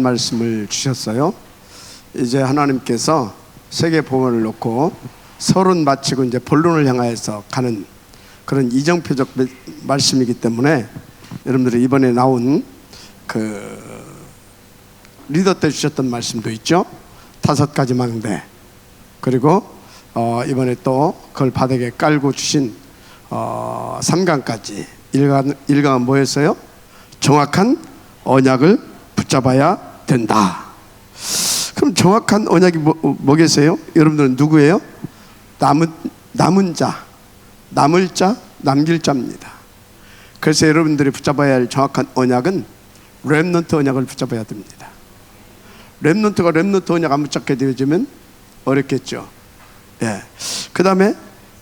말씀을 주셨어요. 이제 하나님께서 세계 복음을 놓고 서론 마치고 이제 본론을 향하여서 가는 그런 이정표적 말씀이기 때문에 여러분들이 이번에 나온 그 리더 때 주셨던 말씀도 있죠. 5가지 망대, 그리고 이번에 또 그걸 바닥에 깔고 주신 3강까지 1강은 뭐였어요? 정확한 언약을 붙잡아야 된다. 그럼 정확한 언약이 뭐겠어요? 여러분들은 누구예요? 남은 자, 남을 자, 남길 자입니다. 그래서 여러분들이 붙잡아야 할 정확한 언약은 렘넌트 언약을 붙잡아야 됩니다. 렘넌트가 렘넌트 언약 안 붙잡게 되어지면 어렵겠죠. 예. 그 다음에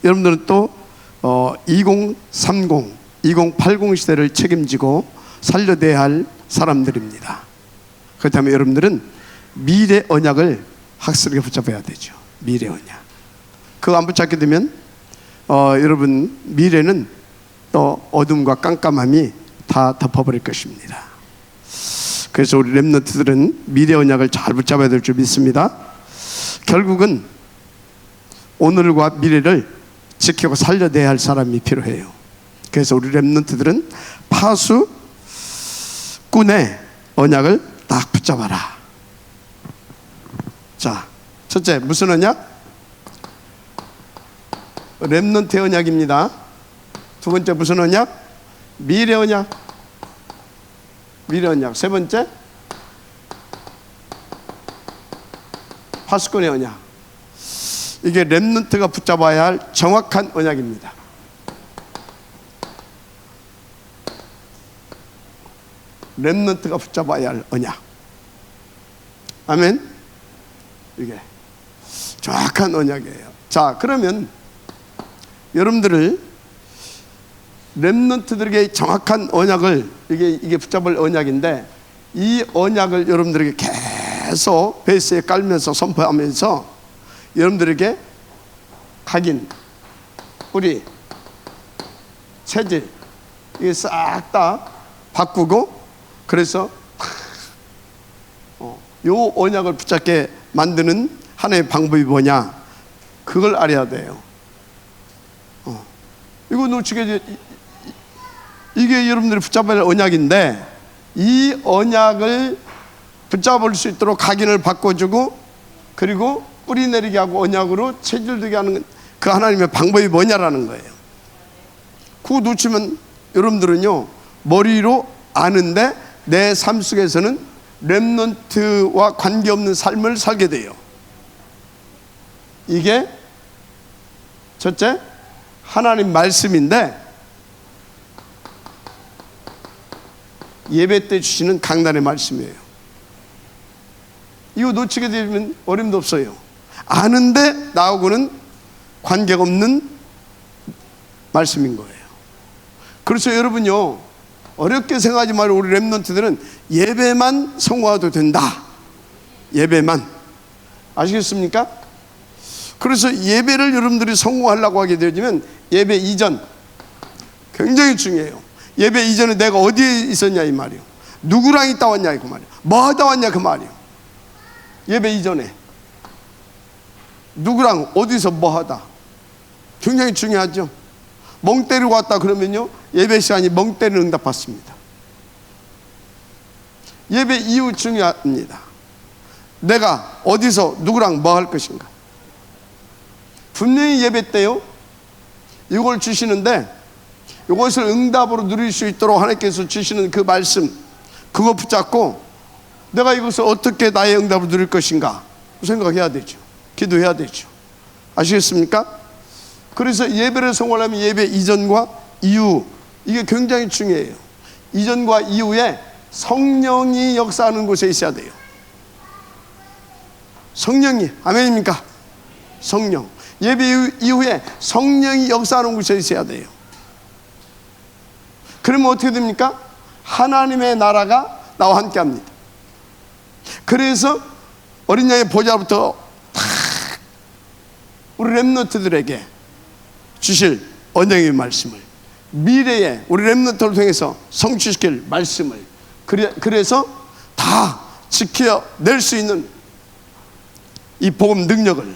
여러분들은 또 2030, 2080 시대를 책임지고 살려내야 할 사람들입니다. 그렇다면 여러분들은 미래 언약을 확실하게 붙잡아야 되죠. 미래 언약. 그거 안 붙잡게 되면 여러분 미래는 또 어둠과 깜깜함이 다 덮어버릴 것입니다. 그래서 우리 렘넌트들은 미래 언약을 잘 붙잡아야 될 줄 믿습니다. 결국은 오늘과 미래를 지키고 살려내야 할 사람이 필요해요. 그래서 우리 렘넌트들은 파수꾼의 언약을 딱 붙잡아라. 자, 첫째 무슨 언약? 렘넌트의 언약입니다. 두 번째 무슨 언약? 미래 언약. 미래 언약. 세 번째 파수꾼의 언약. 이게 렘넌트가 붙잡아야 할 정확한 언약입니다. 렘넌트가 붙잡아야 할 언약. 아멘. 이게 정확한 언약이에요. 자, 그러면 여러분들을 렘넌트들에게 정확한 언약을 이게 붙잡을 언약인데, 이 언약을 여러분들에게 계속 베이스에 깔면서 선포하면서 여러분들에게 각인, 뿌리, 체질 이게 싹 다 바꾸고, 그래서 요 언약을 붙잡게 만드는 하나의 방법이 뭐냐? 그걸 알아야 돼요. 이거 놓치게, 이게 여러분들이 붙잡아야 할 언약인데, 이 언약을 붙잡을 수 있도록 각인을 바꿔주고, 그리고 뿌리 내리게 하고 언약으로 체질되게 하는 그 하나님의 방법이 뭐냐라는 거예요. 그거 놓치면 여러분들은요, 머리로 아는데 내 삶 속에서는 렘넌트와 관계없는 삶을 살게 돼요. 이게 첫째 하나님 말씀인데, 예배 때 주시는 강단의 말씀이에요. 이거 놓치게 되면 어림도 없어요. 아는데 나하고는 관계가 없는 말씀인 거예요. 그래서 여러분요, 어렵게 생각하지 말고 우리 렘넌트들은 예배만 성공해도 된다. 예배만. 아시겠습니까? 그래서 예배를 여러분들이 성공하려고 하게 되면 예배 이전 굉장히 중요해요. 예배 이전에 내가 어디에 있었냐 이 말이에요. 누구랑 있다 왔냐 그 말이에요. 뭐 하다 왔냐 그 말이에요. 예배 이전에 누구랑 어디서 뭐 하다 굉장히 중요하죠. 멍 때리고 왔다 그러면요, 예배 시간이 멍 때리는 응답 받습니다. 예배 이후 중요합니다. 내가 어디서 누구랑 뭐 할 것인가. 분명히 예배 때요 이걸 주시는데, 이것을 응답으로 누릴 수 있도록 하나님께서 주시는 그 말씀, 그거 붙잡고 내가 이것을 어떻게 나의 응답을 누릴 것인가 생각해야 되죠. 기도해야 되죠. 아시겠습니까? 그래서 예배를 성공하려면 예배 이전과 이후, 이게 굉장히 중요해요. 이전과 이후에 성령이 역사하는 곳에 있어야 돼요. 성령이, 아멘입니까? 성령. 예배 이후에 성령이 역사하는 곳에 있어야 돼요. 그러면 어떻게 됩니까? 하나님의 나라가 나와 함께 합니다. 그래서 어린 양의 보좌부터 다 우리 렘넌트들에게 주실 언약의 말씀을, 미래에 우리 렘넌트를 통해서 성취시킬 말씀을, 그래서 다 지켜낼 수 있는 이 복음 능력을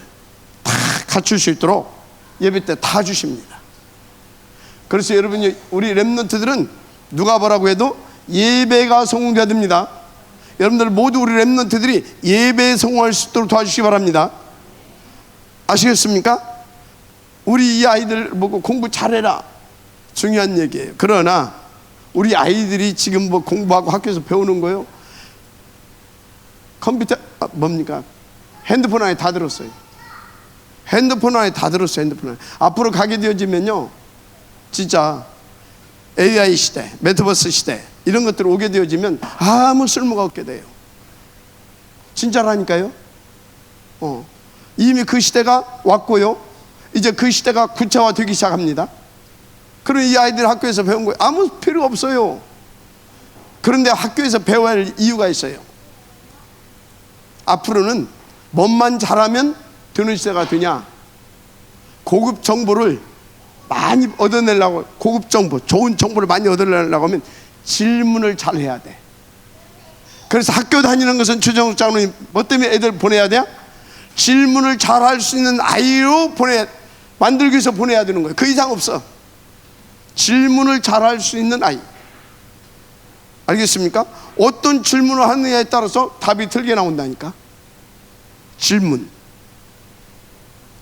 다 갖출 수 있도록 예배 때 다 주십니다. 그래서 여러분이, 우리 렘넌트들은 누가 뭐라고 해도 예배가 성공돼야 됩니다. 여러분들 모두 우리 렘넌트들이 예배에 성공할 수 있도록 도와주시기 바랍니다. 아시겠습니까? 우리 이 아이들 보고 공부 잘해라, 중요한 얘기예요. 그러나 우리 아이들이 지금 뭐 공부하고 학교에서 배우는 거요, 컴퓨터 뭡니까? 핸드폰 안에 다 들었어요. 핸드폰 안에 다 들었어요. 핸드폰 안에. 앞으로 가게 되어지면요, 진짜 AI 시대, 메타버스 시대, 이런 것들 오게 되어지면 아무 쓸모가 없게 돼요. 진짜라니까요. 이미 그 시대가 왔고요, 이제 그 시대가 구체화되기 시작합니다. 그럼 이 아이들 학교에서 배운 거 아무 필요 없어요. 그런데 학교에서 배워야 할 이유가 있어요. 앞으로는 뭐만 잘하면 되는 시대가 되냐, 고급 정보를 많이 얻어내려고, 고급 정보, 좋은 정보를 많이 얻어내려고 하면 질문을 잘 해야 돼. 그래서 학교 다니는 것은 최정욱 장로님 뭐 때문에 애들 보내야 돼요? 질문을 잘 할 수 있는 아이로 만들기 위해서 보내야 되는 거예요. 그 이상 없어. 질문을 잘 할 수 있는 아이. 알겠습니까? 어떤 질문을 하느냐에 따라서 답이 틀게 나온다니까. 질문.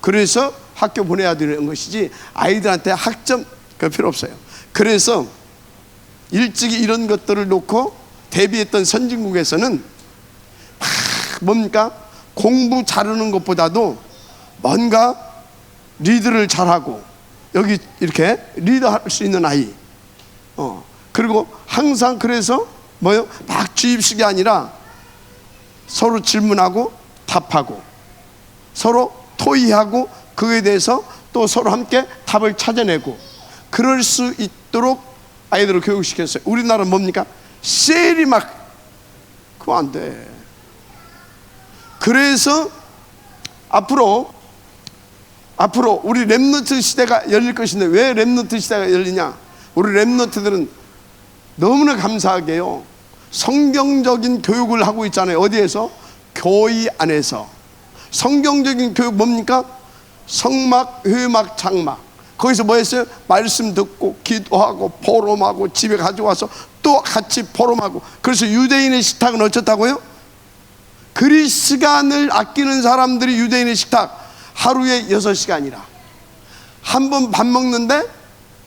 그래서 학교 보내야 되는 것이지 아이들한테 학점 그 필요 없어요. 그래서 일찍이 이런 것들을 놓고 대비했던 선진국에서는 뭡니까? 공부 잘하는 것보다도 뭔가 리드를 잘하고, 여기 이렇게 리드할 수 있는 아이, 그리고 항상 그래서 뭐요? 막 주입식이 아니라 서로 질문하고 답하고 서로 토의하고 그에 대해서 또 서로 함께 답을 찾아내고 그럴 수 있도록 아이들을 교육시켰어요. 우리나라는 뭡니까? 셀이 막, 그거 안 돼. 그래서 앞으로 우리 렘넌트 시대가 열릴 것인데, 왜 렘넌트 시대가 열리냐? 우리 렘넌트들은 너무나 감사하게요, 성경적인 교육을 하고 있잖아요. 어디에서? 교회 안에서. 성경적인 교육 뭡니까? 성막, 회막, 장막. 거기서 뭐 했어요? 말씀 듣고 기도하고 포럼하고 집에 가져와서 또 같이 포럼하고. 그래서 유대인의 식탁은 어쩌다고요? 그리 시간을 아끼는 사람들이 유대인의 식탁 하루에 6시간이라 한 번 밥 먹는데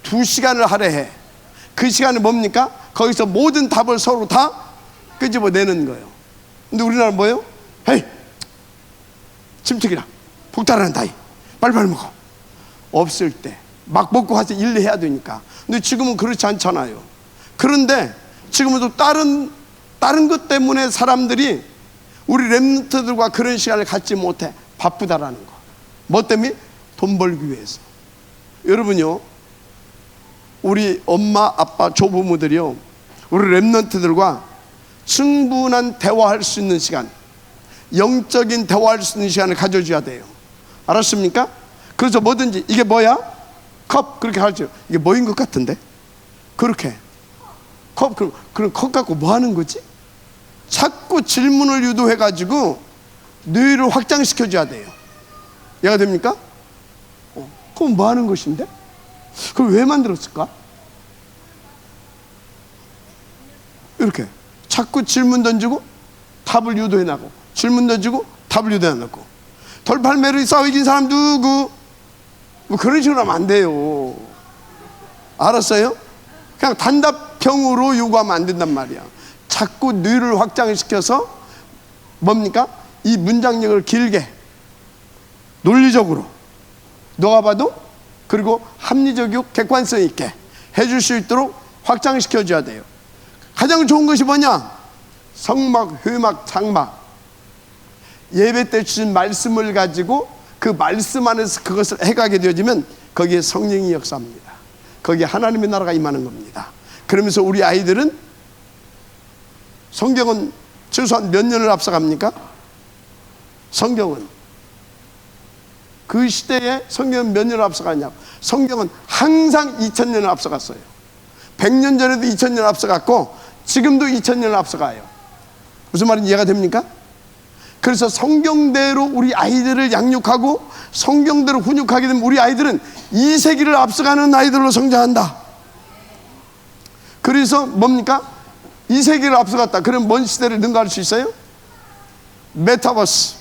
2시간을 할애해. 그 시간은 뭡니까? 거기서 모든 답을 서로 다 끄집어내는 거예요. 근데 우리나라는 뭐예요? 헤이, 침튀기라, 북탈하는 다이, 빨리빨리 먹어. 없을 때 막 먹고 가서 일 해야 되니까. 근데 지금은 그렇지 않잖아요. 그런데 지금은 또 다른 것 때문에 사람들이 우리 렘넌트들과 그런 시간을 갖지 못해. 바쁘다라는 거. 뭐 때문에? 돈 벌기 위해서. 여러분요, 우리 엄마 아빠 조부모들이요, 우리 렘넌트들과 충분한 대화할 수 있는 시간, 영적인 대화할 수 있는 시간을 가져줘야 돼요. 알았습니까? 그래서 뭐든지, 이게 뭐야? 컵, 그렇게 하죠. 이게 뭐인 것 같은데? 그렇게 컵, 그럼 컵 갖고 뭐 하는 거지? 자꾸 질문을 유도해가지고 뇌를 확장시켜줘야 돼요. 이해가 됩니까? 그럼 뭐 하는 것인데? 그걸 왜 만들었을까? 이렇게 자꾸 질문 던지고 답을 유도해 나가고, 질문 던지고 답을 유도해 나가고. 돌팔매로 싸워 이긴 사람 누구? 뭐 그런 식으로 하면 안 돼요. 알았어요? 그냥 단답형으로 요구하면 안 된단 말이야. 자꾸 뇌를 확장시켜서 뭡니까? 이 문장력을 길게 논리적으로 너가 봐도, 그리고 합리적이고 객관성 있게 해줄 수 있도록 확장시켜줘야 돼요. 가장 좋은 것이 뭐냐? 성막, 회막, 장막. 예배 때 주신 말씀을 가지고 그 말씀 안에서 그것을 해가게 되어지면 거기에 성령이 역사합니다. 거기에 하나님의 나라가 임하는 겁니다. 그러면서 우리 아이들은, 성경은 최소한 몇 년을 앞서갑니까? 성경은 그 시대에 성경은 몇 년을 앞서갔냐고. 성경은 항상 2000년을 앞서갔어요. 100년 전에도 2000년을 앞서갔고 지금도 2000년을 앞서가요. 무슨 말인지 이해가 됩니까? 그래서 성경대로 우리 아이들을 양육하고 성경대로 훈육하게 되면 우리 아이들은 이 세기를 앞서가는 아이들로 성장한다. 그래서 뭡니까? 이 세기를 앞서갔다. 그럼 뭔 시대를 능가할 수 있어요? 메타버스,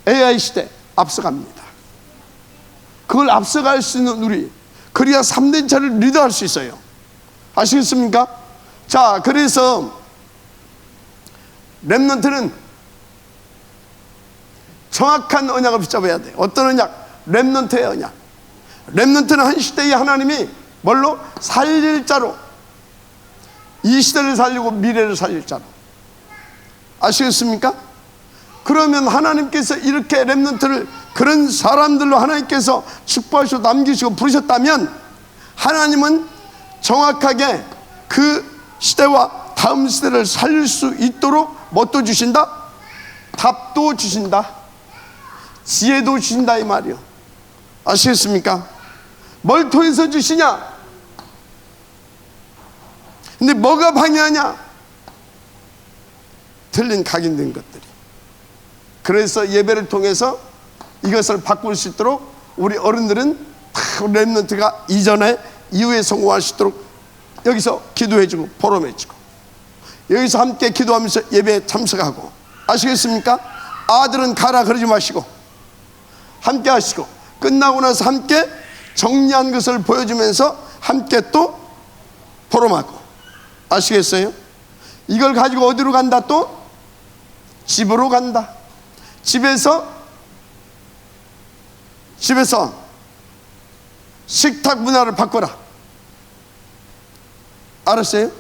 AI 시대 앞서갑니다. 그걸 앞서갈 수 있는 우리, 그래야 3대차를 리드할 수 있어요. 아시겠습니까? 자, 그래서 렘넌트는 정확한 언약을 붙잡아야 돼. 어떤 언약? 렘넌트의 언약. 렘넌트는 한 시대에 하나님이 뭘로? 살릴 자로, 이 시대를 살리고 미래를 살릴 자로. 아시겠습니까? 그러면 하나님께서 이렇게 렘넌트를 그런 사람들로 하나님께서 축복하시고 남기시고 부르셨다면 하나님은 정확하게 그 시대와 다음 시대를 살릴 수 있도록 뭣도 주신다? 답도 주신다, 지혜도 주신다, 이 말이요. 아시겠습니까? 뭘 통해서 주시냐? 근데 뭐가 방해하냐? 틀린 각인된 것들이. 그래서 예배를 통해서 이것을 바꿀 수 있도록 우리 어른들은 다 렘넌트가 이전에 이후에 성공할 수 있도록 여기서 기도해주고 포럼해주고, 여기서 함께 기도하면서 예배에 참석하고. 아시겠습니까? 아들은 가라 그러지 마시고 함께 하시고, 끝나고 나서 함께 정리한 것을 보여주면서 함께 또 포럼하고. 아시겠어요? 이걸 가지고 어디로 간다? 또 집으로 간다. 집에서 식탁 문화를 바꿔라. 알았어요?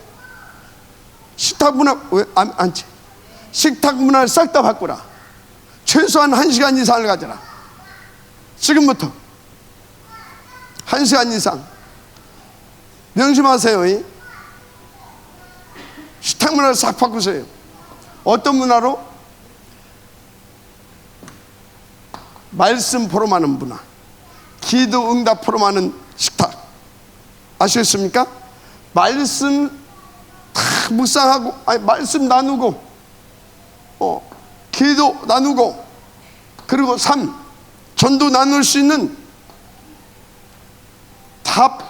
식탁 문화 왜 안 치? 식탁 문화를 싹 다 바꾸라. 최소한 1시간 이상을 가져라. 지금부터 1시간 이상. 명심하세요. 식탁 문화를 싹 바꾸세요. 어떤 문화로? 말씀 포럼하는 문화, 기도 응답 포럼하는 식탁. 아시겠습니까? 말씀 다 묵상하고, 아니 말씀 나누고, 기도 나누고, 그리고 전도 나눌 수 있는, 답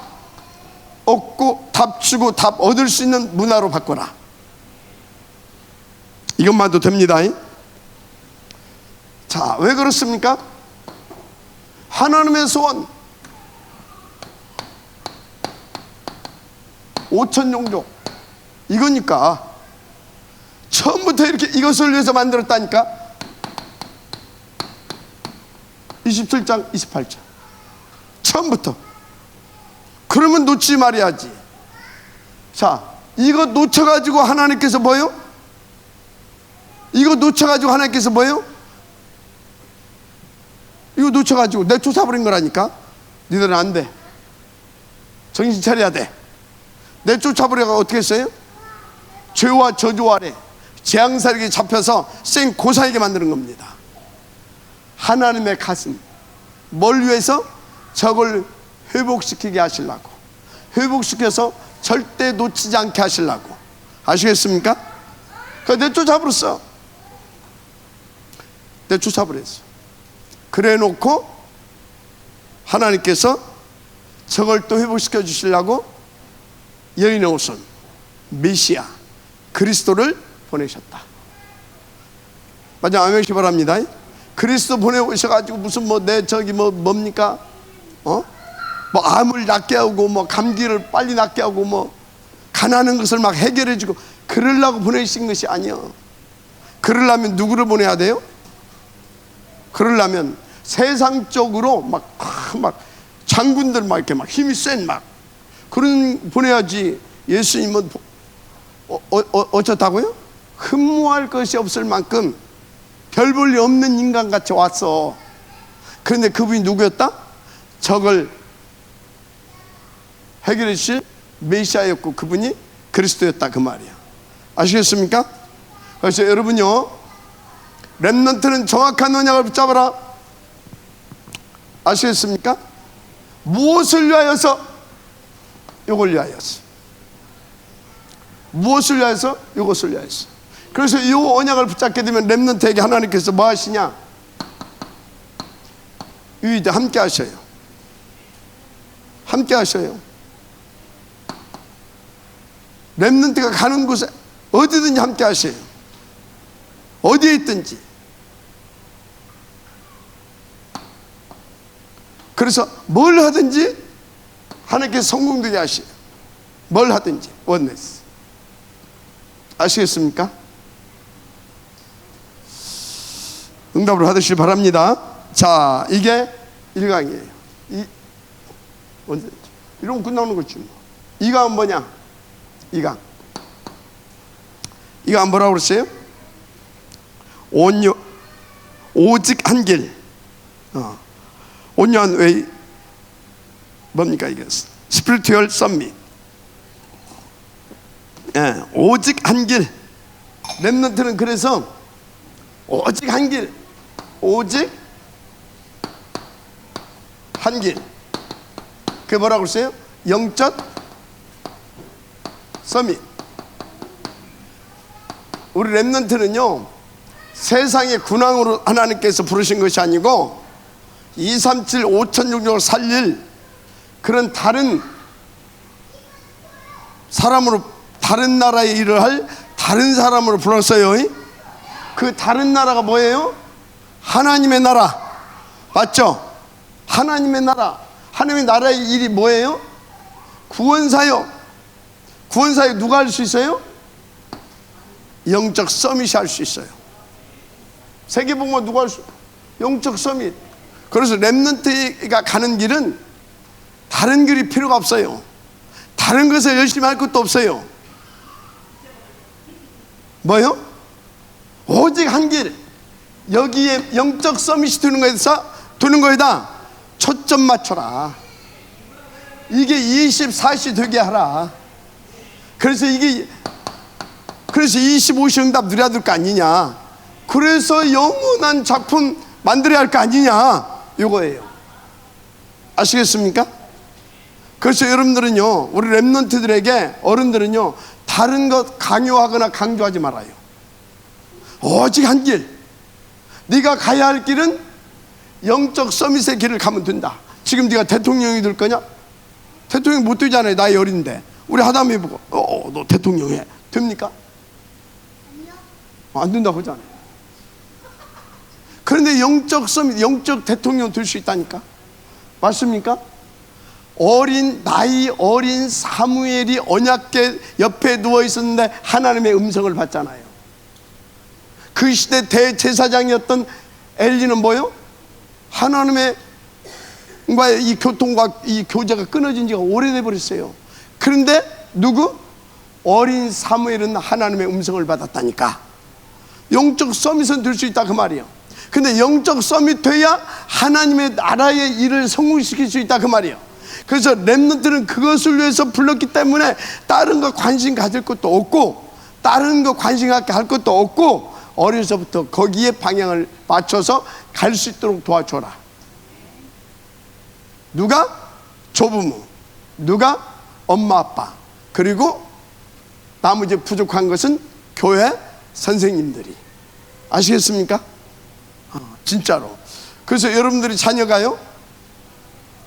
얻고 답 주고 답 얻을 수 있는 문화로 바꿔라. 이것만도 됩니다. 자, 왜 그렇습니까? 하나님의 소원 5천 종족 이거니까 처음부터 이렇게 이것을 위해서 만들었다니까. 27장 28절 처음부터. 그러면 놓치지 말아야지. 자, 이거 놓쳐가지고 하나님께서 뭐요? 이거 놓쳐가지고 하나님께서 뭐요? 이거 놓쳐가지고 내쫓아버린 거라니까. 니들은 안 돼. 정신 차려야 돼. 내쫓아버려가 어떻게 했어요? 죄와 저주 아래 재앙살에게 잡혀서 생고사에게 만드는 겁니다. 하나님의 가슴, 뭘 위해서? 저걸 회복시키게 하시려고, 회복시켜서 절대 놓치지 않게 하시려고. 아시겠습니까? 그러니까 내쫓아버렸어. 내쫓아버렸어. 그래 놓고 하나님께서 저걸 또 회복시켜 주시려고 여인의 오손 메시아 그리스도를 보내셨다. 맞아, 아멘시 바랍니다. 그리스도 보내오셔가지고 무슨 뭡니까? 뭐 암을 낫게 하고 뭐 감기를 빨리 낫게 하고 뭐 가난한 것을 막 해결해주고 그러려고 보내신 것이 아니요. 그러려면 누구를 보내야 돼요? 그러려면 세상적으로 막 장군들 막 이렇게 막 힘이 센 막 그런 보내야지. 예수님은 어쩌다고요? 흠모할 것이 없을 만큼 별 볼 일 없는 인간같이 왔어. 그런데 그분이 누구였다? 적을 해결해 주실 메시아였고 그분이 그리스도였다, 그 말이야. 아시겠습니까? 그래서 여러분요, 렘넌트는 정확한 언약을 붙잡아라. 아시겠습니까? 무엇을 위하여서? 이걸 위하여서. 무엇을 위해서? 이것을 위해서. 그래서 이 언약을 붙잡게 되면 렘넌트에게 하나님께서 뭐 하시냐? 유이대 함께 하셔요. 함께 하셔요. 렘넌트가 가는 곳에 어디든지 함께 하셔요. 어디에 있든지. 그래서 뭘 하든지 하나님께서 성공되게 하셔요. 뭘 하든지. 원네스. 아시겠습니까? 응답을 받으시기 바랍니다. 자, 이게 1강이에요. 이러면 끝나는 거지 뭐. 2강은 뭐냐? 2강. 2강 뭐라고 그랬어요? 오직 한 길. 온유한 웨이. 뭡니까 이게? 스피리추얼 썸밋. 오직 한 길. 렘넌트는 그래서 오직 한 길. 오직 한 길. 그게 뭐라고 그랬어요? 영적 서밋. 우리 렘넌트는요, 세상의 군왕으로 하나님께서 부르신 것이 아니고 237 5,600을 살릴 그런 다른 사람으로, 다른 나라의 일을 할 다른 사람으로 불렀어요. 그 다른 나라가 뭐예요? 하나님의 나라. 맞죠? 하나님의 나라. 하나님의 나라의 일이 뭐예요? 구원사역. 구원사역 누가 할 수 있어요? 영적 서밋이 할 수 있어요. 세계복음화 누가 할 수? 영적 서밋. 그래서 렘넌트가 가는 길은 다른 길이 필요가 없어요. 다른 것을 열심히 할 것도 없어요. 뭐요? 오직 한 길. 여기에 영적 서밋이 되는 거에다 초점 맞춰라. 이게 24시 되게 하라. 그래서 25시 응답 누려야 될 거 아니냐. 그래서 영원한 작품 만들어야 할 거 아니냐. 이거예요. 아시겠습니까? 그래서 여러분들은요, 우리 렘넌트들에게, 어른들은요, 다른 것 강요하거나 강조하지 말아요. 오직 한 길. 네가 가야 할 길은 영적 서밋의 길을 가면 된다. 지금 네가 대통령이 될 거냐? 대통령 못 되잖아요. 나이 어린데. 우리 하다미 보고 너 대통령 해. 됩니까? 안 된다고 하잖아요. 그런데 영적 서밋, 영적 대통령 될 수 있다니까. 맞습니까? 나이 어린 사무엘이 언약궤 옆에 누워 있었는데 하나님의 음성을 받잖아요. 그 시대 대제사장이었던 엘리는 뭐요? 하나님의 이 교통과 이 교제가 끊어진 지가 오래돼 버렸어요. 그런데 누구? 어린 사무엘은 하나님의 음성을 받았다니까. 영적 서밋은 될 수 있다 그 말이에요. 근데 영적 서밋 돼야 하나님의 나라의 일을 성공시킬 수 있다 그 말이에요. 그래서 렘넌트는 그것을 위해서 불렀기 때문에 다른 거 관심 가질 것도 없고, 다른 거 관심 갖게 할 것도 없고, 어려서부터 거기에 방향을 맞춰서 갈 수 있도록 도와줘라. 누가? 조부모. 누가? 엄마 아빠. 그리고 나머지 부족한 것은 교회 선생님들이. 아시겠습니까? 진짜로. 그래서 여러분들이 자녀가요,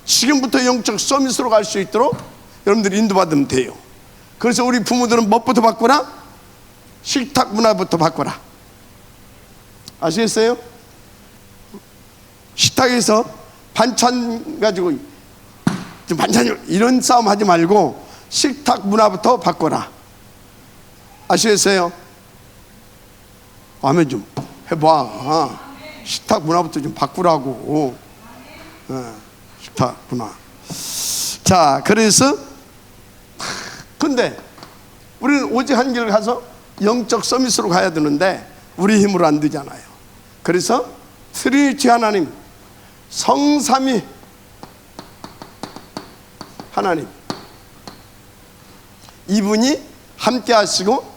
지금부터 영적 서밋으로 갈 수 있도록 여러분들이 인도받으면 돼요. 그래서 우리 부모들은 무엇부터 바꾸라? 식탁 문화부터 바꾸라. 아시겠어요? 식탁에서 반찬 가지고 반찬 이런 싸움 하지 말고 식탁 문화부터 바꿔라. 아시겠어요? 하면 좀 해봐. 식탁 문화부터 좀 바꾸라고. 식탁 문화. 자, 그래서 근데 우리는 오직 한 길을 가서 영적 서밋으로 가야 되는데 우리 힘으로 안 되잖아요. 그래서 트리니티 하나님, 성삼위 하나님, 이분이 함께 하시고,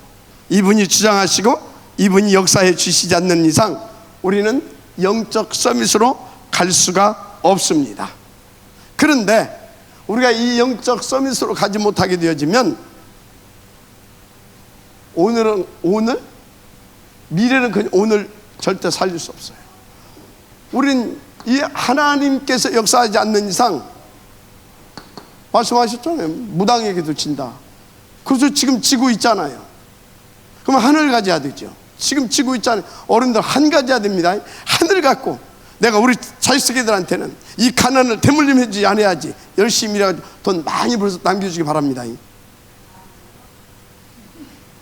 이분이 주장하시고, 이분이 역사해 주시지 않는 이상 우리는 영적 서밋으로 갈 수가 없습니다. 그런데 우리가 이 영적 서밋으로 가지 못하게 되어지면 오늘은 오늘, 미래는 그냥 오늘 절대 살릴 수 없어요. 우린 이 하나님께서 역사하지 않는 이상, 말씀하셨잖아요. 무당에게도 진다. 그래서 지금 지고 있잖아요. 그럼 하늘 가져야 되죠. 지금 지고 있잖아요. 어른들 한 가져야 됩니다. 하늘 갖고 내가 우리 자식들한테는 이 가난을 대물림해주지 않아야지. 열심히 일해가지고 돈 많이 벌어서 남겨주기 바랍니다.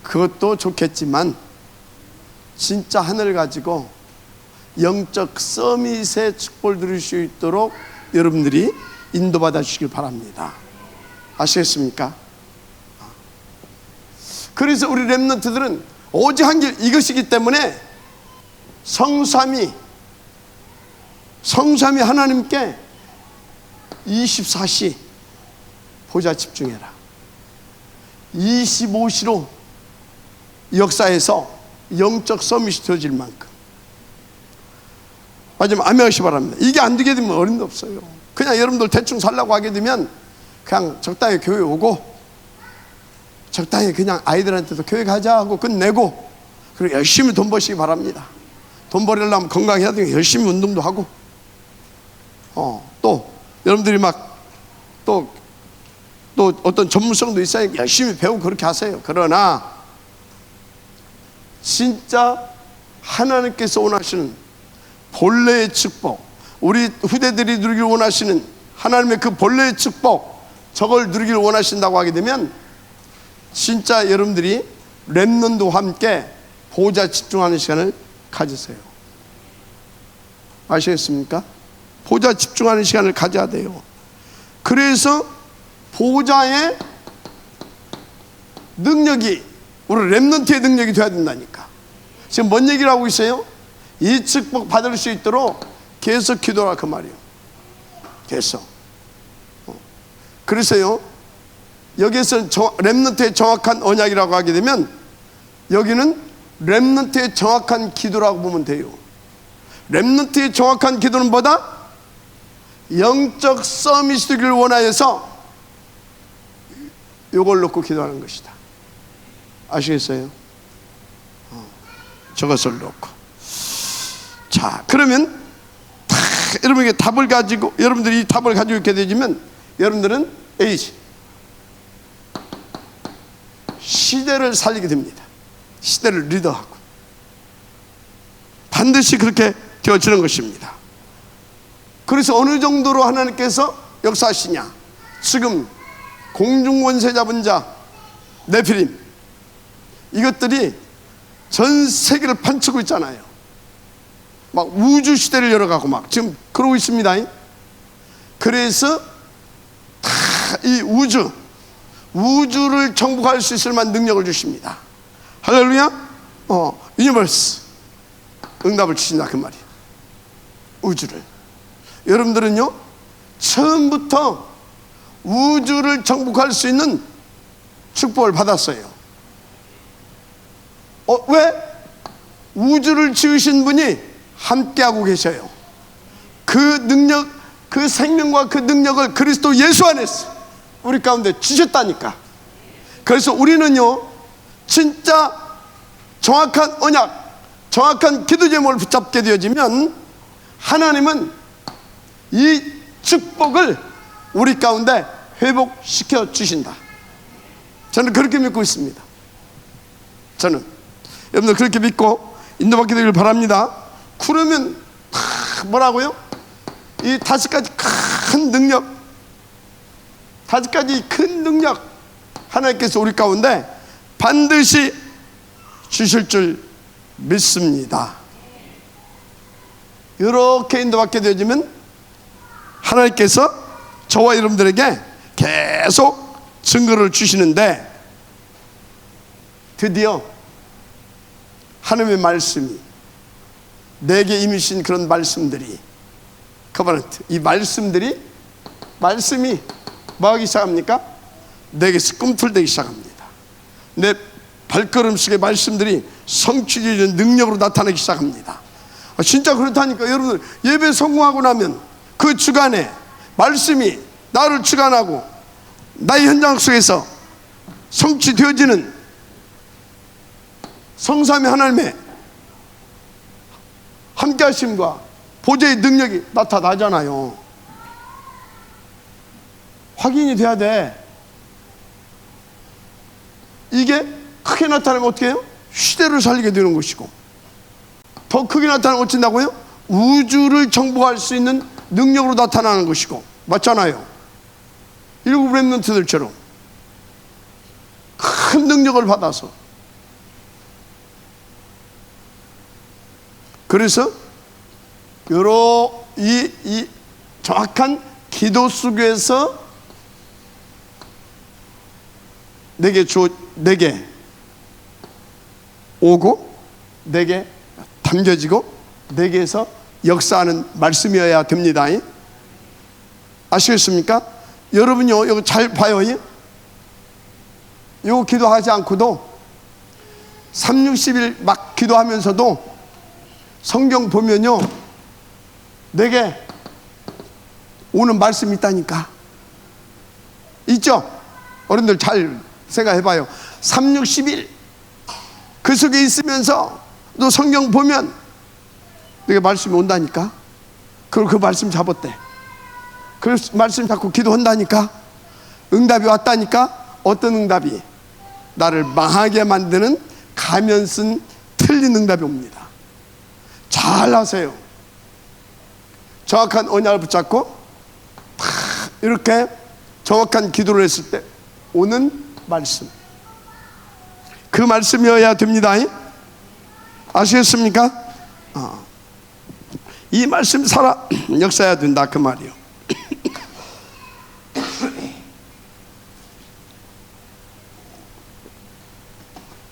그것도 좋겠지만 진짜 하늘 가지고 영적 서밋의 축복을 누릴 수 있도록 여러분들이 인도받아 주시길 바랍니다. 아시겠습니까? 그래서 우리 렘넌트들은 오직 한 길, 이것이기 때문에 성삼위 하나님께 24시 보좌 집중해라. 25시로 역사에서 영적 서밋이 되어질 만큼. 마지막 아멘 하시기 바랍니다. 이게 안 되게 되면 어림도 없어요. 그냥 여러분들 대충 살라고 하게 되면 그냥 적당히 교회 오고 적당히 그냥 아이들한테도 교회 가자 하고 끝내고, 그리고 열심히 돈 버시기 바랍니다. 돈 벌려면 건강해야 되니까 열심히 운동도 하고, 또 여러분들이 막 또 어떤 전문성도 있어야 열심히 배우고 그렇게 하세요. 그러나 진짜 하나님께서 원하시는 본래의 축복, 우리 후대들이 누리길 원하시는 하나님의 그 본래의 축복, 저걸 누리길 원하신다고 하게 되면 진짜 여러분들이 렘넌트와 함께 보좌 집중하는 시간을 가지세요. 아시겠습니까? 보좌 집중하는 시간을 가져야 돼요. 그래서 보좌의 능력이 우리 렘넌트의 능력이 되어야 된다니까. 지금 뭔 얘기를 하고 있어요? 이 축복 받을 수 있도록 계속 기도하라 그 말이에요. 계속. 그래서요, 여기에서 렘넌트의 정확한 언약이라고 하게 되면 여기는 렘넌트의 정확한 기도라고 보면 돼요. 렘넌트의 정확한 기도는 뭐다? 영적 서밋이 되기를 원하여서 이걸 놓고 기도하는 것이다. 아시겠어요? 저것을 놓고. 자, 그러면 여러분에게 답을 가지고, 여러분들이 이 답을 가지고 있게 되지면 여러분들은 시대를 살리게 됩니다. 시대를 리더하고 반드시 그렇게 되어지는 것입니다. 그래서 어느 정도로 하나님께서 역사하시냐? 지금 공중권세 잡은 자 네피림, 이것들이 전 세계를 판치고 있잖아요. 막 우주 시대를 열어가고 막 지금 그러고 있습니다. 그래서 다 이 우주를 정복할 수 있을 만한 능력을 주십니다. 할렐루야. 유니버스 응답을 주신다 그 말이에요. 우주를. 여러분들은요, 처음부터 우주를 정복할 수 있는 축복을 받았어요. 왜? 우주를 지으신 분이 함께하고 계셔요. 그 능력, 그 생명과 그 능력을 그리스도 예수 안에서 우리 가운데 주셨다니까. 그래서 우리는요, 진짜 정확한 언약, 정확한 기도 제목을 붙잡게 되어지면 하나님은 이 축복을 우리 가운데 회복시켜 주신다. 저는 그렇게 믿고 있습니다. 저는 여러분들 그렇게 믿고 인도받게 되길 바랍니다. 그러면 뭐라고요? 이 5가지 큰 능력, 5가지 큰 능력 하나님께서 우리 가운데 반드시 주실 줄 믿습니다. 이렇게 인도받게 되어지면 하나님께서 저와 여러분들에게 계속 증거를 주시는데, 드디어 하나님의 말씀이, 내게 임하신 그런 말씀들이, 커버넌트, 이 말씀이 뭐하기 시작합니까? 내게서 꿈틀대기 시작합니다. 내 발걸음 속의 말씀들이 성취되는 능력으로 나타나기 시작합니다. 진짜 그렇다니까. 여러분들 예배 성공하고 나면 그 주간에 말씀이 나를 주관하고 나의 현장 속에서 성취되어지는 성삼위 하나님의 함께 하심과 보좌의 능력이 나타나잖아요. 확인이 돼야 돼. 이게 크게 나타나면 어떻게 해요? 시대를 살리게 되는 것이고, 더 크게 나타나면 어쩐다고요? 우주를 정복할 수 있는 능력으로 나타나는 것이고, 맞잖아요. 일곱 렘넌트들처럼 큰 능력을 받아서. 그래서 여러 이 정확한 기도 속에서 내게 오고 내게 담겨지고 내게서 역사하는 말씀이어야 됩니다. 아시겠습니까? 여러분요, 이거 잘 봐요. 이거 기도하지 않고도 360일 막 기도하면서도 성경 보면요, 내게 오는 말씀이 있다니까. 있죠? 어른들 잘 생각해봐요. 360일 그 속에 있으면서 또 성경 보면 내게 말씀이 온다니까. 그리고 그 말씀 잡았대. 그 말씀 잡고 기도한다니까. 응답이 왔다니까. 어떤 응답이? 나를 망하게 만드는 가면 쓴 틀린 응답이 옵니다. 잘 하세요. 정확한 언약을 붙잡고 이렇게 정확한 기도를 했을 때 오는 말씀, 그 말씀이어야 됩니다. 아시겠습니까? 이 말씀 살아 역사해야 된다, 그 말이요.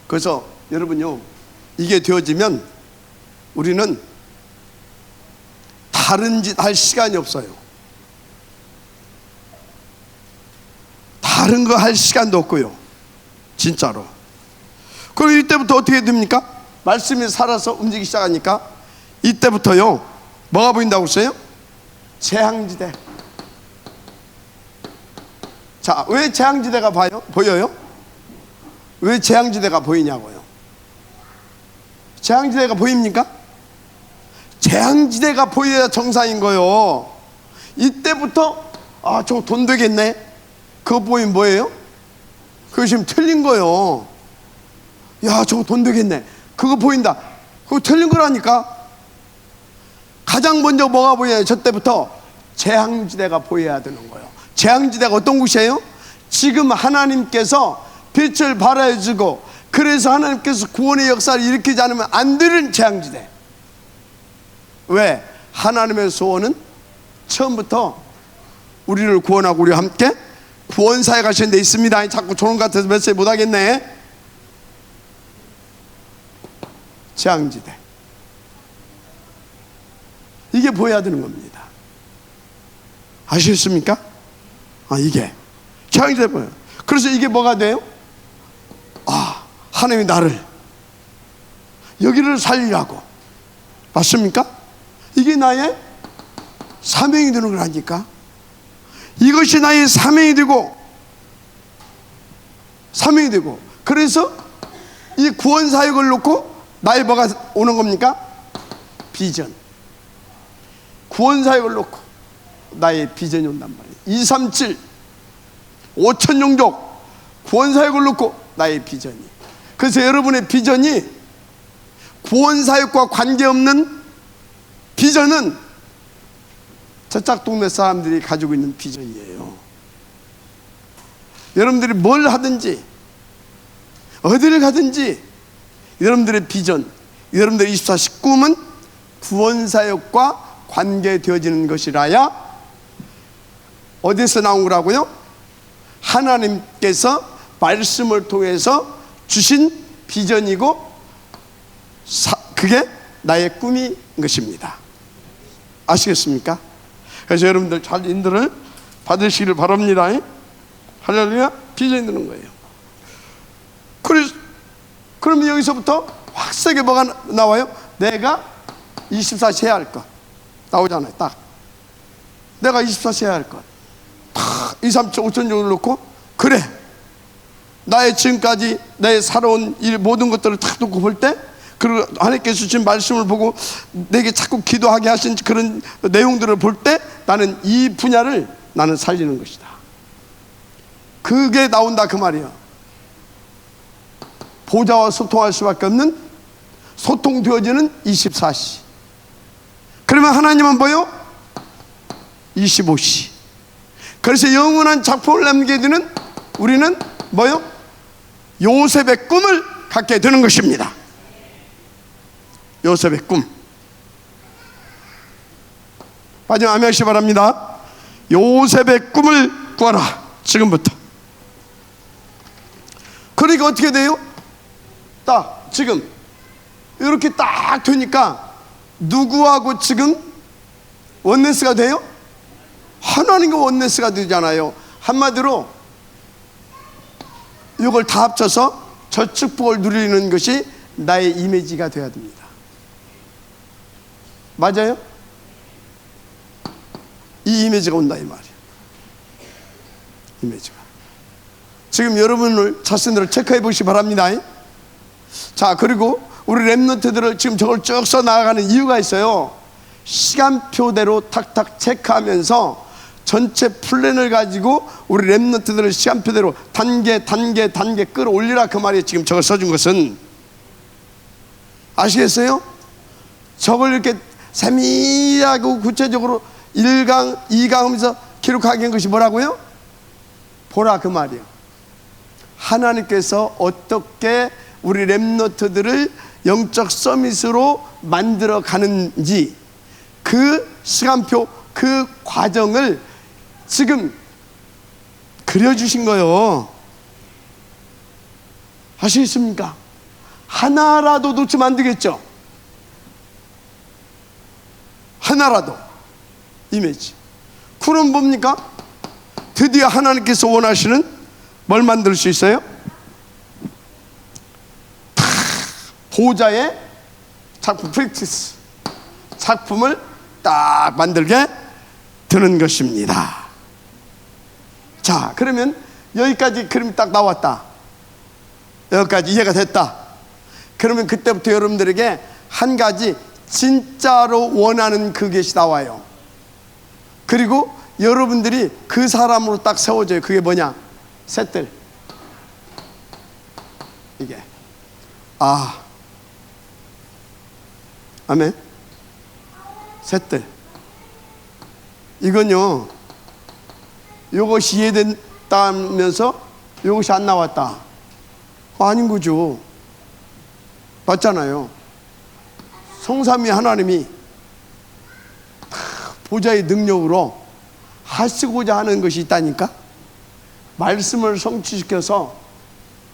그래서 여러분요, 이게 되어지면 우리는 다른 짓 할 시간이 없어요. 다른 거 할 시간도 없고요, 진짜로. 그리고 이때부터 어떻게 됩니까? 말씀이 살아서 움직이기 시작하니까 이때부터요, 뭐가 보인다고 했어요? 재앙지대. 자, 왜 재앙지대가 보여요? 왜 재앙지대가 보이냐고요? 재앙지대가 보입니까? 재앙지대가 보여야 정상인 거요. 이때부터 저거 돈 되겠네. 그거 보이면 뭐예요? 그거 지금 틀린 거요. 야, 저거 돈 되겠네. 그거 보인다. 그거 틀린 거라니까. 가장 먼저 뭐가 보여요? 저 때부터 재앙지대가 보여야 되는 거예요. 재앙지대가 어떤 곳이에요? 지금 하나님께서 빛을 발하여주고, 그래서 하나님께서 구원의 역사를 일으키지 않으면 안 되는 재앙지대. 왜? 하나님의 소원은 처음부터 우리를 구원하고 우리와 함께 구원사에 가시는 데 있습니다. 자꾸 조롱 같아서 메시지 못하겠네. 재앙지대, 이게 보여야 되는 겁니다. 아시겠습니까? 이게 재앙지대 보여요. 그래서 이게 뭐가 돼요? 하나님이 나를 여기를 살리라고. 맞습니까? 이게 나의 사명이 되는 거라니까. 이것이 나의 사명이 되고, 그래서 이 구원 사역을 놓고 나의 뭐가 오는 겁니까? 비전. 구원 사역을 놓고 나의 비전이 온단 말이에요. 237 5천 종족 구원 사역을 놓고 나의 비전이. 그래서 여러분의 비전이 구원 사역과 관계없는 비전은 저쪽 동네 사람들이 가지고 있는 비전이에요. 여러분들이 뭘 하든지 어디를 가든지 여러분들의 비전, 여러분들의 24시 꿈은 구원사역과 관계되어지는 것이라야 어디서 나온 거라고요? 하나님께서 말씀을 통해서 주신 비전이고 그게 나의 꿈인 것입니다. 아시겠습니까? 그래서 여러분들 잘 인도를 받으시기를 바랍니다. 할렐루야. 비전이 되는 거예요. 그러면 여기서부터 확실하게 뭐가 나와요? 내가 24시 해야 할 것 나오잖아요. 딱 내가 24시 해야 할 것 2, 3, 5천 정도 놓고, 그래 나의 지금까지 내 살아온 일 모든 것들을 탁 놓고 볼 때, 그리고 하나님께서 주신 말씀을 보고 내게 자꾸 기도하게 하신 그런 내용들을 볼 때, 나는 이 분야를 나는 살리는 것이다. 그게 나온다 그 말이야. 보좌와 소통할 수밖에 없는, 소통되어지는 24시. 그러면 하나님은 뭐요? 25시. 그래서 영원한 작품을 남겨두는 우리는 뭐요? 요셉의 꿈을 갖게 되는 것입니다. 요셉의 꿈. 마지막 아멘 하시기 바랍니다. 요셉의 꿈을 꾸어라, 지금부터. 그러니까 어떻게 돼요? 딱 지금 이렇게 딱 되니까 누구하고 지금 원네스가 돼요? 하나님과 원네스가 되잖아요. 한마디로 이걸 다 합쳐서 저 축복을 누리는 것이 나의 이미지가 되어야 됩니다. 맞아요? 이 이미지가 온다 이 말이에요. 이미지가. 지금 여러분을 자신들을 체크해 보시기 바랍니다. 자, 그리고 우리 렘넌트들을 지금 저걸 쭉 써 나가는 이유가 있어요. 시간표대로 탁탁 체크하면서 전체 플랜을 가지고 우리 렘넌트들을 시간표대로 단계 끌어올리라 그 말이에요. 지금 저걸 써준 것은. 아시겠어요? 저걸 이렇게 세밀하고 구체적으로 1강, 2강 하면서 기록하게 한 것이 뭐라고요? 보라 그 말이에요. 하나님께서 어떻게 우리 렘넌트들을 영적 서밋으로 만들어 가는지, 그 시간표, 그 과정을 지금 그려주신 거예요. 아시겠습니까? 하나라도 놓치면 안 되겠죠? 하나라도. 이미지. 그럼 뭡니까? 드디어 하나님께서 원하시는 뭘 만들 수 있어요? 보좌의 작품, 프랙티스 작품을 딱 만들게 되는 것입니다. 자, 그러면 여기까지 그림이 딱 나왔다. 여기까지 이해가 됐다. 그러면 그때부터 여러분들에게 한 가지 진짜로 원하는 그것이 나와요. 그리고 여러분들이 그 사람으로 딱 세워져요. 그게 뭐냐? 셋들. 이게. 아멘. 셋들. 이건요, 이것이 이해된다면서 이것이 안 나왔다. 아닌 거죠. 맞잖아요. 성삼위 하나님이 보좌의 능력으로 하시고자 하는 것이 있다니까. 말씀을 성취시켜서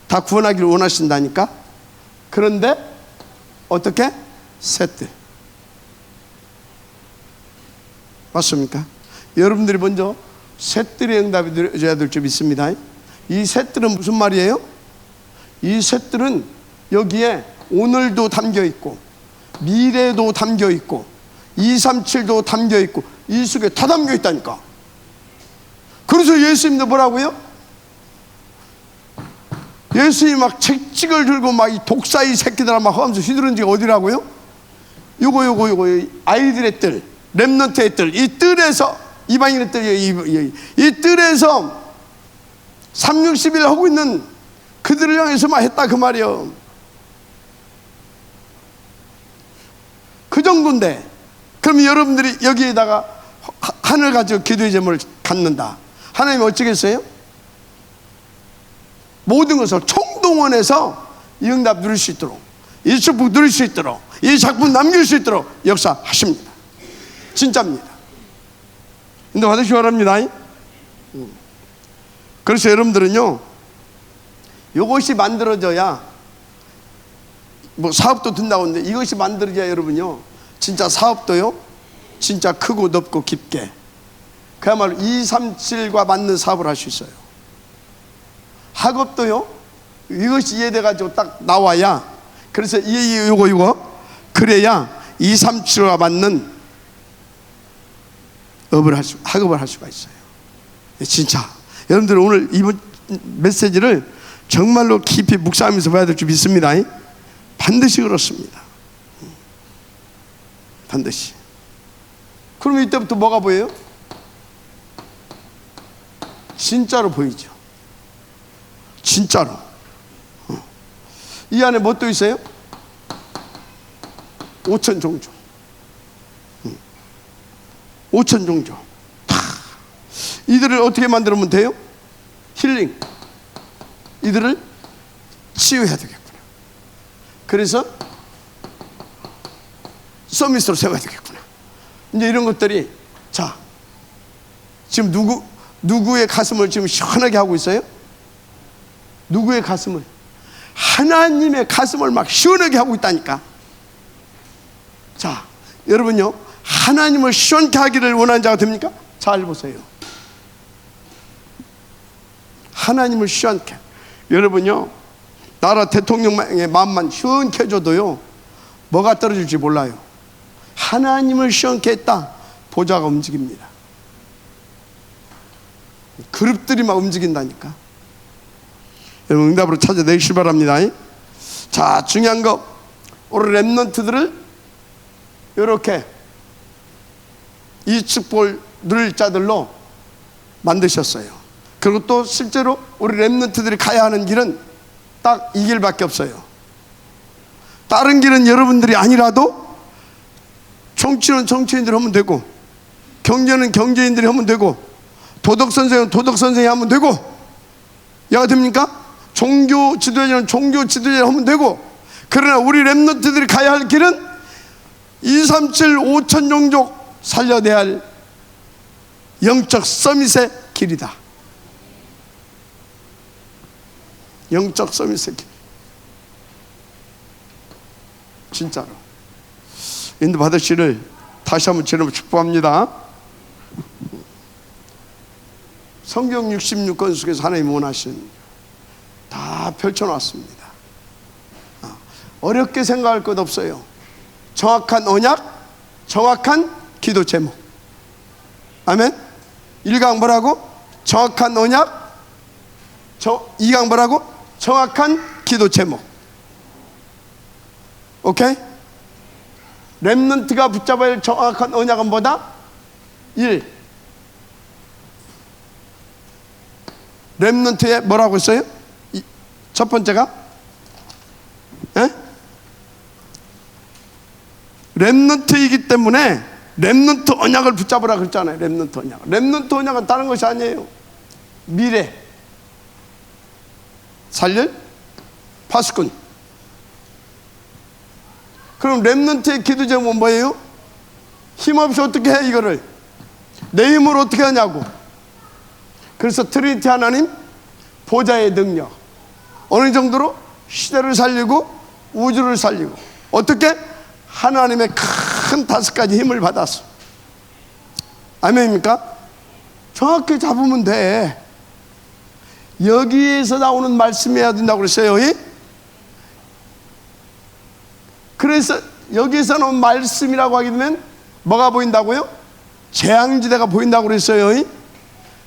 다 구원하기를 원하신다니까. 그런데 어떻게? 셋들. 맞습니까? 여러분들이 먼저 셋들의 응답이 되어야 될 줄 믿습니다. 이 셋들은 무슨 말이에요? 이 셋들은 여기에 오늘도 담겨 있고 미래도 담겨 있고 237도 담겨 있고 이 속에 다 담겨 있다니까. 그래서 예수님도 뭐라고요? 예수님이 막 책찍을 들고 막 이 독사이 새끼들아 막 하면서 휘두른 지가 어디라고요? 요거 아이들의 뜰, 렘넌트의 뜰, 이 뜰에서 이방인의 뜰이에요. 이 뜰에서 360일 하고 있는 그들을 향해서만 했다 그 말이에요. 그 정도인데, 그러면 여러분들이 여기에다가 하늘 가지고 기도의 제목을 갖는다. 하나님이 어쩌겠어요? 모든 것을 총동원해서 이 응답 누릴 수 있도록, 이 축복 누릴 수 있도록, 이 작품 남길 수 있도록 역사하십니다. 진짜입니다. 근데 받으시기 바랍니다. 그래서 여러분들은요, 이것이 만들어져야, 뭐 사업도 된다고 하는데 이것이 만들어져야 여러분요, 진짜 사업도요, 진짜 크고 넓고 깊게, 그야말로 237과 맞는 사업을 할 수 있어요. 학업도요, 이것이 이해돼가지고 딱 나와야, 그래서 이거 그래야 237과 맞는 학업을 할 수가 있어요. 진짜 여러분들 오늘 이번 메시지를 정말로 깊이 묵상하면서 봐야 될 줄 믿습니다. 반드시 그렇습니다. 반드시. 그러면 이때부터 뭐가 보여요? 진짜로 보이죠. 진짜로. 이 안에 뭐 또 있어요? 5천 종족. 5천 종족. 이들을 어떻게 만들면 돼요? 힐링. 이들을 치유해야 되겠구나. 그래서 서밋으로 세워야 되겠구나. 이제 이런 것들이, 자, 지금 누구의 가슴을 지금 시원하게 하고 있어요? 누구의 가슴을? 하나님의 가슴을 막 시원하게 하고 있다니까. 자, 여러분요, 하나님을 시원케 하기를 원하는 자가 됩니까? 잘 보세요. 하나님을 시원케. 여러분요, 나라 대통령의 마음만 시원케 해줘도요, 뭐가 떨어질지 몰라요. 하나님을 시원케 했다, 보좌가 움직입니다. 그룹들이 막 움직인다니까. 여러분 응답으로 찾아내시기 바랍니다. 자, 중요한 거, 우리 렘넌트들을 이렇게 이 축복을 누릴 자들로 만드셨어요. 그리고 또 실제로 우리 렘넌트들이 가야 하는 길은 딱 이 길밖에 없어요. 다른 길은 여러분들이 아니라도 정치는 정치인들이 하면 되고, 경제는 경제인들이 하면 되고, 도덕선생은 도덕선생이 하면 되고, 야가 됩니까? 종교 지도자는 종교 지도자 하면 되고. 그러나 우리 렘넌트들이 가야 할 길은 237 5천 종족 살려내야 할 영적 서밋의 길이다. 영적 서밋의 길. 진짜로 인도 받으시를 다시 한번 주님을 축복합니다. 성경 66권 속에서 하나님 원하신 다 펼쳐놨습니다. 어렵게 생각할 것 없어요. 정확한 언약, 정확한 기도 제목. 아멘. 1강 뭐라고? 정확한 언약. 2강 뭐라고? 정확한 기도 제목. 오케이? 렘넌트가 붙잡아야 할 정확한 언약은 뭐다? 1. 렘넌트에 뭐라고 했어요? 첫 번째가? 렘넌트이기 때문에 렘넌트 언약을 붙잡으라 그랬잖아요. 렘넌트 언약. 렘넌트 언약은 다른 것이 아니에요. 미래 살릴 파수꾼. 그럼 렘넌트의 기도 제목은 뭐예요? 힘없이 어떻게 해 이거를? 내 힘으로 어떻게 하냐고. 그래서 트리니티 하나님 보좌의 능력. 어느 정도로? 시대를 살리고 우주를 살리고. 어떻게? 하나님의 큰 5가지 힘을 받았어. 아멘입니까? 정확히 잡으면 돼. 여기에서 나오는 말씀이어야 된다고 그랬어요. 그래서 여기에서 나온 말씀이라고 하게 되면 뭐가 보인다고요? 재앙지대가 보인다고 그랬어요.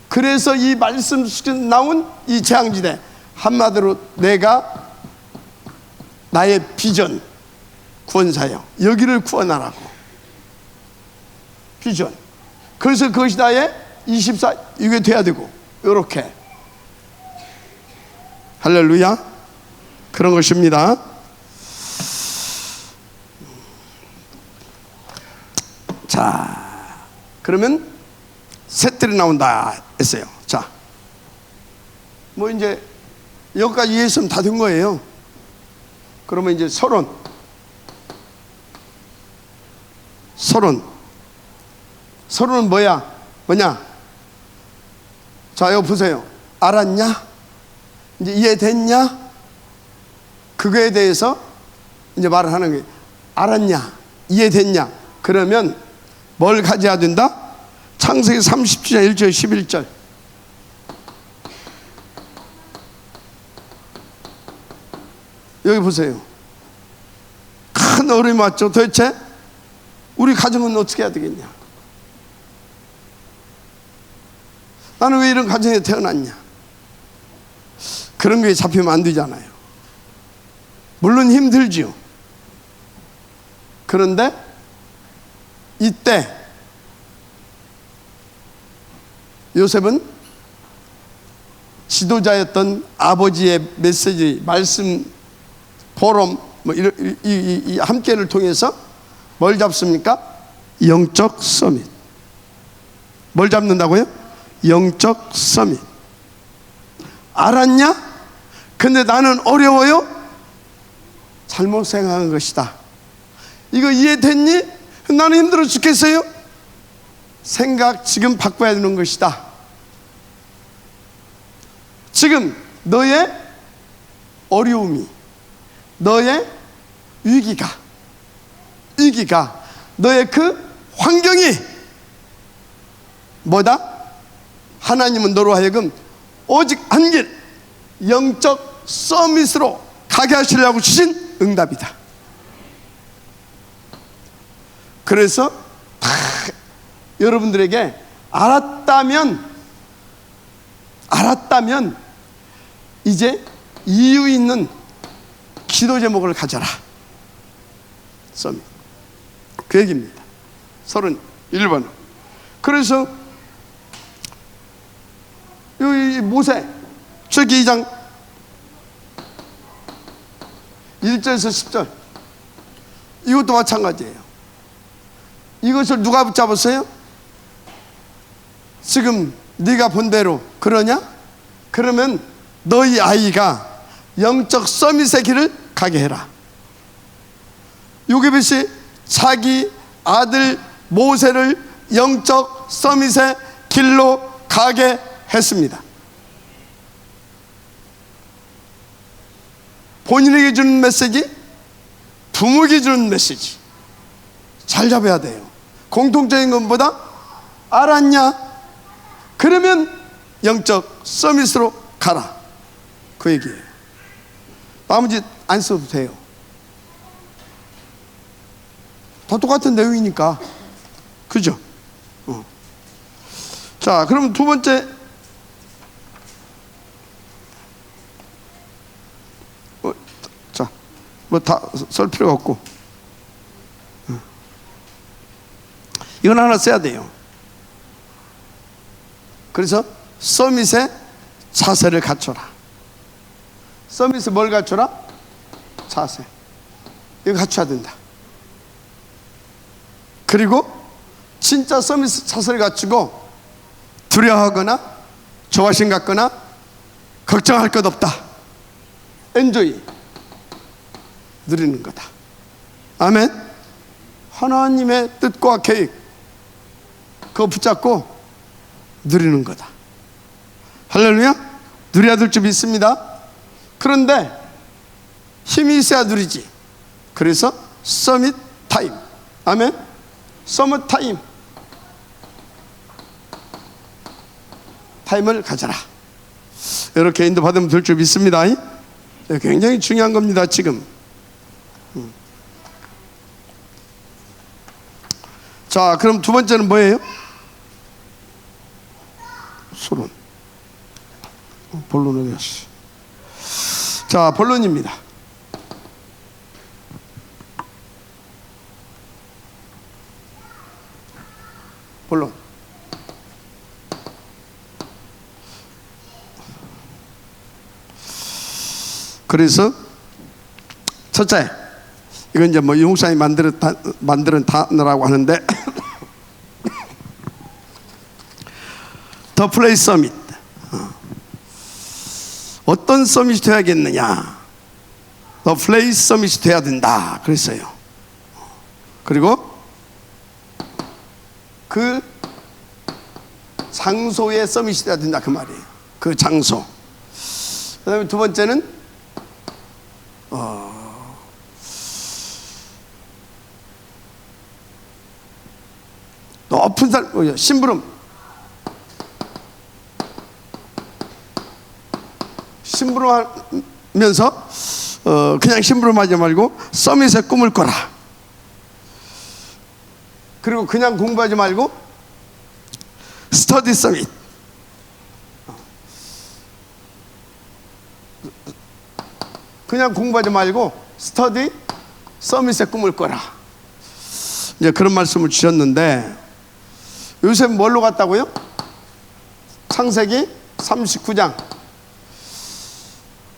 그래서 이 말씀 속에 나온 이 재앙지대, 한마디로 내가 나의 비전, 구원사역, 여기를 구원하라고. 비전. 그래서 그것이 나의 24, 이게 돼야 되고, 요렇게. 할렐루야. 그런 것입니다. 자, 그러면 셋들이 나온다 했어요. 자, 뭐 이제 여기까지 이해했으면 다 된 거예요. 그러면 이제 서론. 서론은 뭐냐? 자, 여기 보세요. 알았냐? 이제 이해됐냐? 그거에 대해서 이제 말을 하는 거예요. 알았냐? 이해됐냐? 그러면 뭘 가져야 된다? 창세기 37장 1절 11절. 여기 보세요. 큰 어려움이 왔죠. 도대체 우리 가정은 어떻게 해야 되겠냐? 나는 왜 이런 가정에 태어났냐? 그런 거에 잡히면 안 되잖아요. 물론 힘들지요. 그런데 이때 요셉은 지도자였던 아버지의 메시지, 말씀, 포럼, 이 함께를 통해서 뭘 잡습니까? 영적 서밋. 뭘 잡는다고요? 영적 서밋. 알았냐? 근데 나는 어려워요? 잘못 생각한 것이다. 이거 이해됐니? 나는 힘들어 죽겠어요? 생각 지금 바꿔야 되는 것이다. 지금 너의 어려움이, 너의 위기가, 너의 그 환경이 뭐다? 하나님은 너로 하여금 오직 한 길, 영적 서밋으로 가게 하시려고 주신 응답이다. 그래서 여러분들에게 알았다면 이제 이유 있는 기도 제목을 가져라. 서밋. 그 얘기입니다. 31번. 그래서 이 모세 출애굽기 2장 1절에서 10절, 이것도 마찬가지예요. 이것을 누가 붙잡았어요? 지금 네가 본 대로 그러냐? 그러면 너희 아이가 영적 서밋의 길을 가게 해라. 요게벳이 자기 아들 모세를 영적 서밋의 길로 가게 했습니다. 본인에게 주는 메시지, 부모에게 주는 메시지 잘 잡아야 돼요. 공통적인 것보다 알았냐? 그러면 영적 서밋으로 가라. 그 얘기예요. 나머지 안 써도 돼요. 다 똑같은 내용이니까. 그죠? 자, 그럼 두 번째, 자, 뭐 다 쓸 필요가 없고, 이건 하나 써야 돼요. 그래서 서밋의 자세를 갖춰라. 서밋에 뭘 갖춰라? 자세. 이거 갖춰야 된다. 그리고 진짜 서밋 자세를 갖추고 두려워하거나 조바심 갖거나 걱정할 것 없다. 엔조이, 누리는 거다. 아멘. 하나님의 뜻과 계획, 그거 붙잡고 누리는 거다. 할렐루야. 누려야 될 줄 믿습니다. 그런데 힘이 있어야 누리지. 그래서 서밋 타임. 아멘. 서밋 타임, 타임을 가져라. 이렇게 인도받으면 될 줄 믿습니다. 굉장히 중요한 겁니다. 지금. 자, 그럼 두 번째는 뭐예요? 소론. 본론 어디였어? 자, 본론입니다. 본론. 그래서 첫째, 이건 이제 뭐 용사이 만드는 단어라고 하는데 더 플레이 서밋. 어떤 서밋이 되어야겠느냐? 더 플레이 서밋이 돼야 된다 그랬어요. 그리고 그 장소의 서밋이 돼야 된다 그 말이에요. 그 장소. 그 다음에 두 번째는 높은 산, 심부름하면서 그냥 심부름하지 말고 서밋의 꿈을 꿔라. 그리고 그냥 공부하지 말고 스터디 서밋. 그냥 공부하지 말고 스터디 서밋의 꿈을 꿔라. 이제 그런 말씀을 주셨는데, 요셉 뭘로 갔다고요? 창세기 39장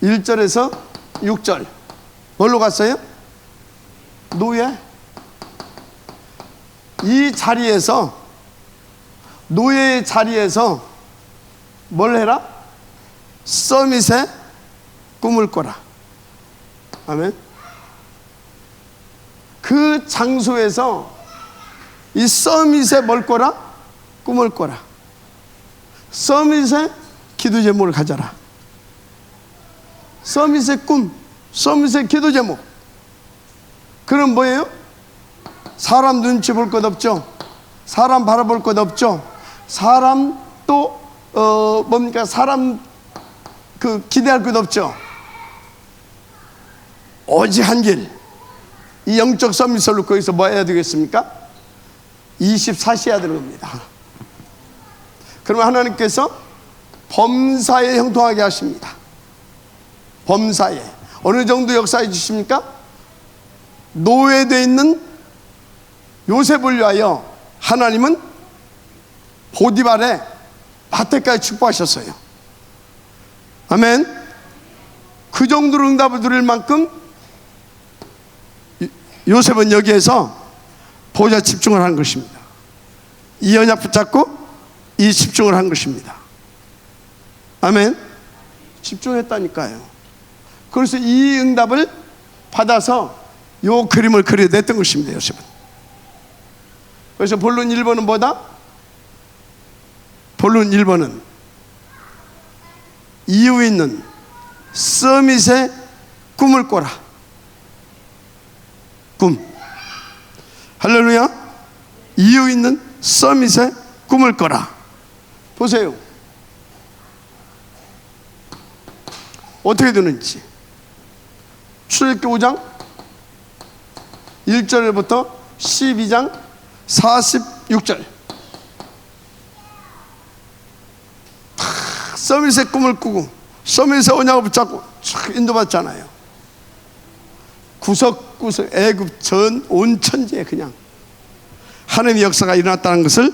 1절에서 6절 뭘로 갔어요? 노예. 이 자리에서, 노예의 자리에서 뭘 해라? 서밋의 꿈을 꿔라. 아멘. 그 장소에서 이 서밋의 뭘 꿔라? 꿈을 꿔라. 서밋의 기도 제목을 가져라. 서밋의 꿈, 서밋의 기도 제목. 그럼 뭐예요? 사람 눈치 볼 것 없죠. 사람 바라볼 것 없죠. 사람 또 뭡니까? 사람 기대할 것 없죠. 오직 한 길, 이 영적 서밋을 놓고 거기서 뭐 해야 되겠습니까? 24시 해야 되는 겁니다. 그러면 하나님께서 범사에 형통하게 하십니다. 범사에 어느 정도 역사해 주십니까? 노예되어 있는 요셉을 위하여 하나님은 보디발의 밭에까지 축복하셨어요. 아멘. 그 정도로 응답을 드릴 만큼 요셉은 여기에서 보좌 집중을 한 것입니다. 이 언약 붙잡고 이 집중을 한 것입니다. 아멘. 집중했다니까요. 그래서 이 응답을 받아서 요 그림을 그려냈던 것입니다. 요셉은. 그래서 본론 1번은 뭐다? 본론 1번은 이유 있는 서밋의 꿈을 꿔라. 꿈. 할렐루야. 이유 있는 서밋의 꿈을 꿔라. 보세요. 어떻게 되는지. 출애굽기 5장 1절부터 12장 46절. 서밋의 꿈을 꾸고 서밋의 언약을 붙잡고 인도받잖아요. 구석구석 애굽 전 온 천지에 그냥 하나님의 역사가 일어났다는 것을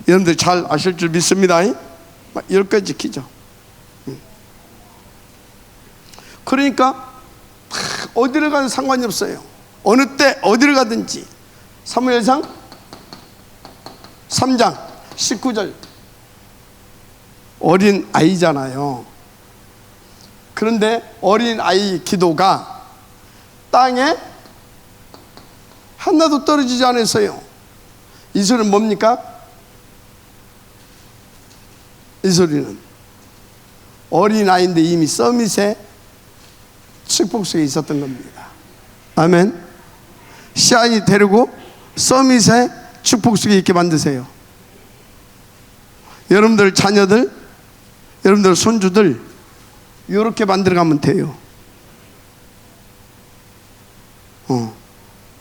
여러분들 잘 아실 줄 믿습니다. 10가지 지키죠. 그러니까 어디를 가든 상관이 없어요. 어느 때 어디를 가든지. 사무엘상 3장 19절. 어린 아이잖아요. 그런데 어린 아이 기도가 땅에 하나도 떨어지지 않았어요. 이 소리는 뭡니까? 이 소리는 어린 아이인데 이미 서밋의 축복 속에 있었던 겁니다. 아멘. 시아이 데리고 서밋의 축복 속에 있게 만드세요. 여러분들 자녀들, 여러분들 손주들 이렇게 만들어가면 돼요.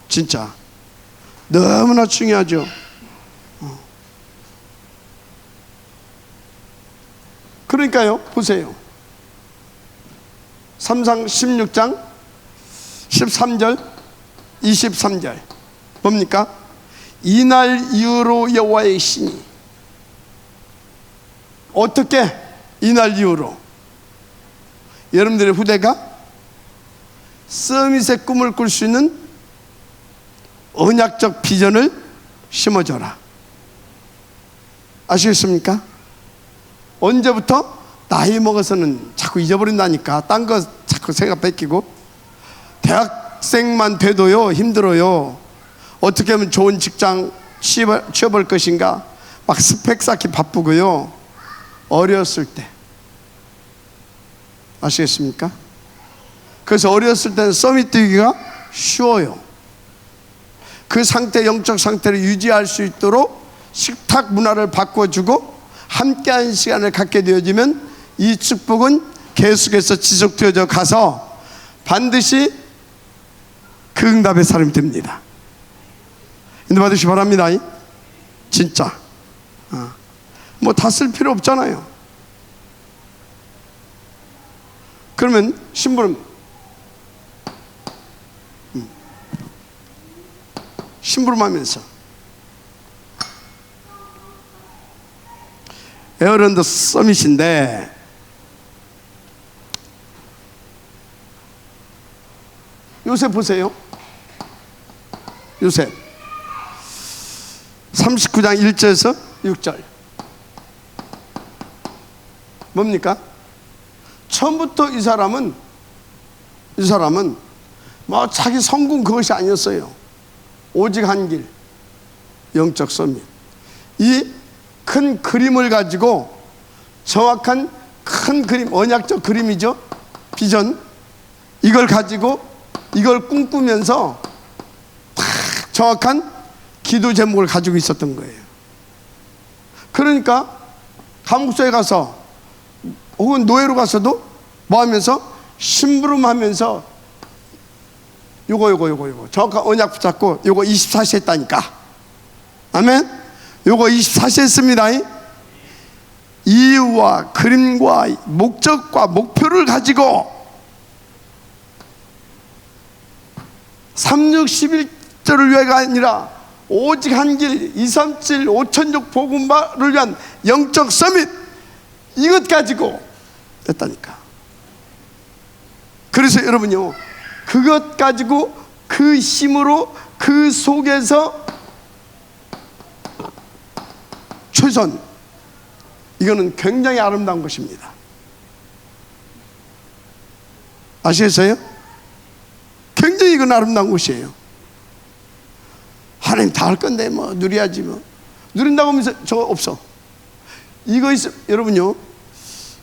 진짜 너무나 중요하죠. 그러니까요, 보세요. 3상 16장 13절 23절 뭡니까? 이날 이후로 여호와의 신이. 어떻게? 이날 이후로 여러분들의 후대가 서밋의 꿈을 꿀 수 있는 언약적 비전을 심어줘라. 아시겠습니까? 언제부터? 나이 먹어서는 자꾸 잊어버린다니까. 딴 거 자꾸 생각 뺏기고. 대학생만 돼도요 힘들어요. 어떻게 하면 좋은 직장 취업할 것인가 막 스펙 쌓기 바쁘고요. 어렸을 때. 아시겠습니까? 그래서 어렸을 때는 서밋 뛰기가 쉬워요. 그 상태, 영적 상태를 유지할 수 있도록 식탁 문화를 바꿔주고 함께한 시간을 갖게 되어지면 이 축복은 계속해서 지속되어져 가서 반드시 그 응답의 사람이 됩니다. 인도받으시기 바랍니다. 진짜 뭐 다 쓸 필요 없잖아요. 그러면 신부는 심부름하면서. 에어랜드 서밋인데 요셉 보세요. 요셉 39장 1절에서 6절 뭡니까? 처음부터 이 사람은 뭐 자기 성공 그것이 아니었어요. 오직 한 길, 영적 서밋. 이 큰 그림을 가지고, 정확한 큰 그림, 언약적 그림이죠. 비전. 이걸 가지고 이걸 꿈꾸면서 딱 정확한 기도 제목을 가지고 있었던 거예요. 그러니까 감옥소에 가서 혹은 노예로 가서도 뭐 하면서 심부름하면서 요거 정확한 언약 붙잡고 요거 24시 했다니까. 아멘. 요거 24시 했습니다. 이유와 그림과 목적과 목표를 가지고 3611절을 위해가 아니라 오직 한 길 237 5천족 복음화를 위한 영적 서밋, 이것 가지고 됐다니까. 그래서 여러분요, 그것 가지고 그 힘으로 그 속에서 최선, 이거는 굉장히 아름다운 것입니다. 아시겠어요? 굉장히 이건 아름다운 것이에요. 하나님 다 할 건데 뭐 누려야지 뭐. 누린다고 하면서 저거 없어. 이거 있어. 여러분요,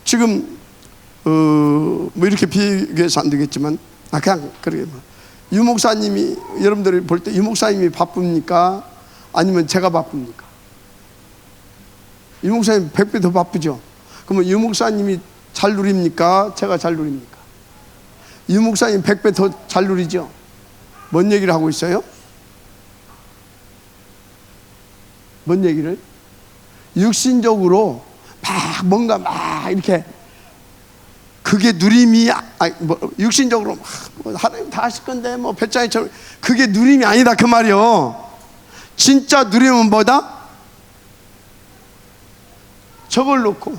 지금 뭐 이렇게 비교해서 안 되겠지만 그냥 그러게 뭐. 유 목사님이, 여러분들이 볼 때 유 목사님이 바쁩니까? 아니면 제가 바쁩니까? 유 목사님 100배 더 바쁘죠? 그러면 유 목사님이 잘 누립니까? 제가 잘 누립니까? 유 목사님 100배 더 잘 누리죠? 뭔 얘기를 하고 있어요? 뭔 얘기를? 육신적으로 막 뭔가 막 이렇게, 그게 누림이, 뭐 육신적으로 뭐 하나님 다 하실 건데 뭐 배짱이처럼, 그게 누림이 아니다 그 말이요. 진짜 누림은 뭐다? 저걸 놓고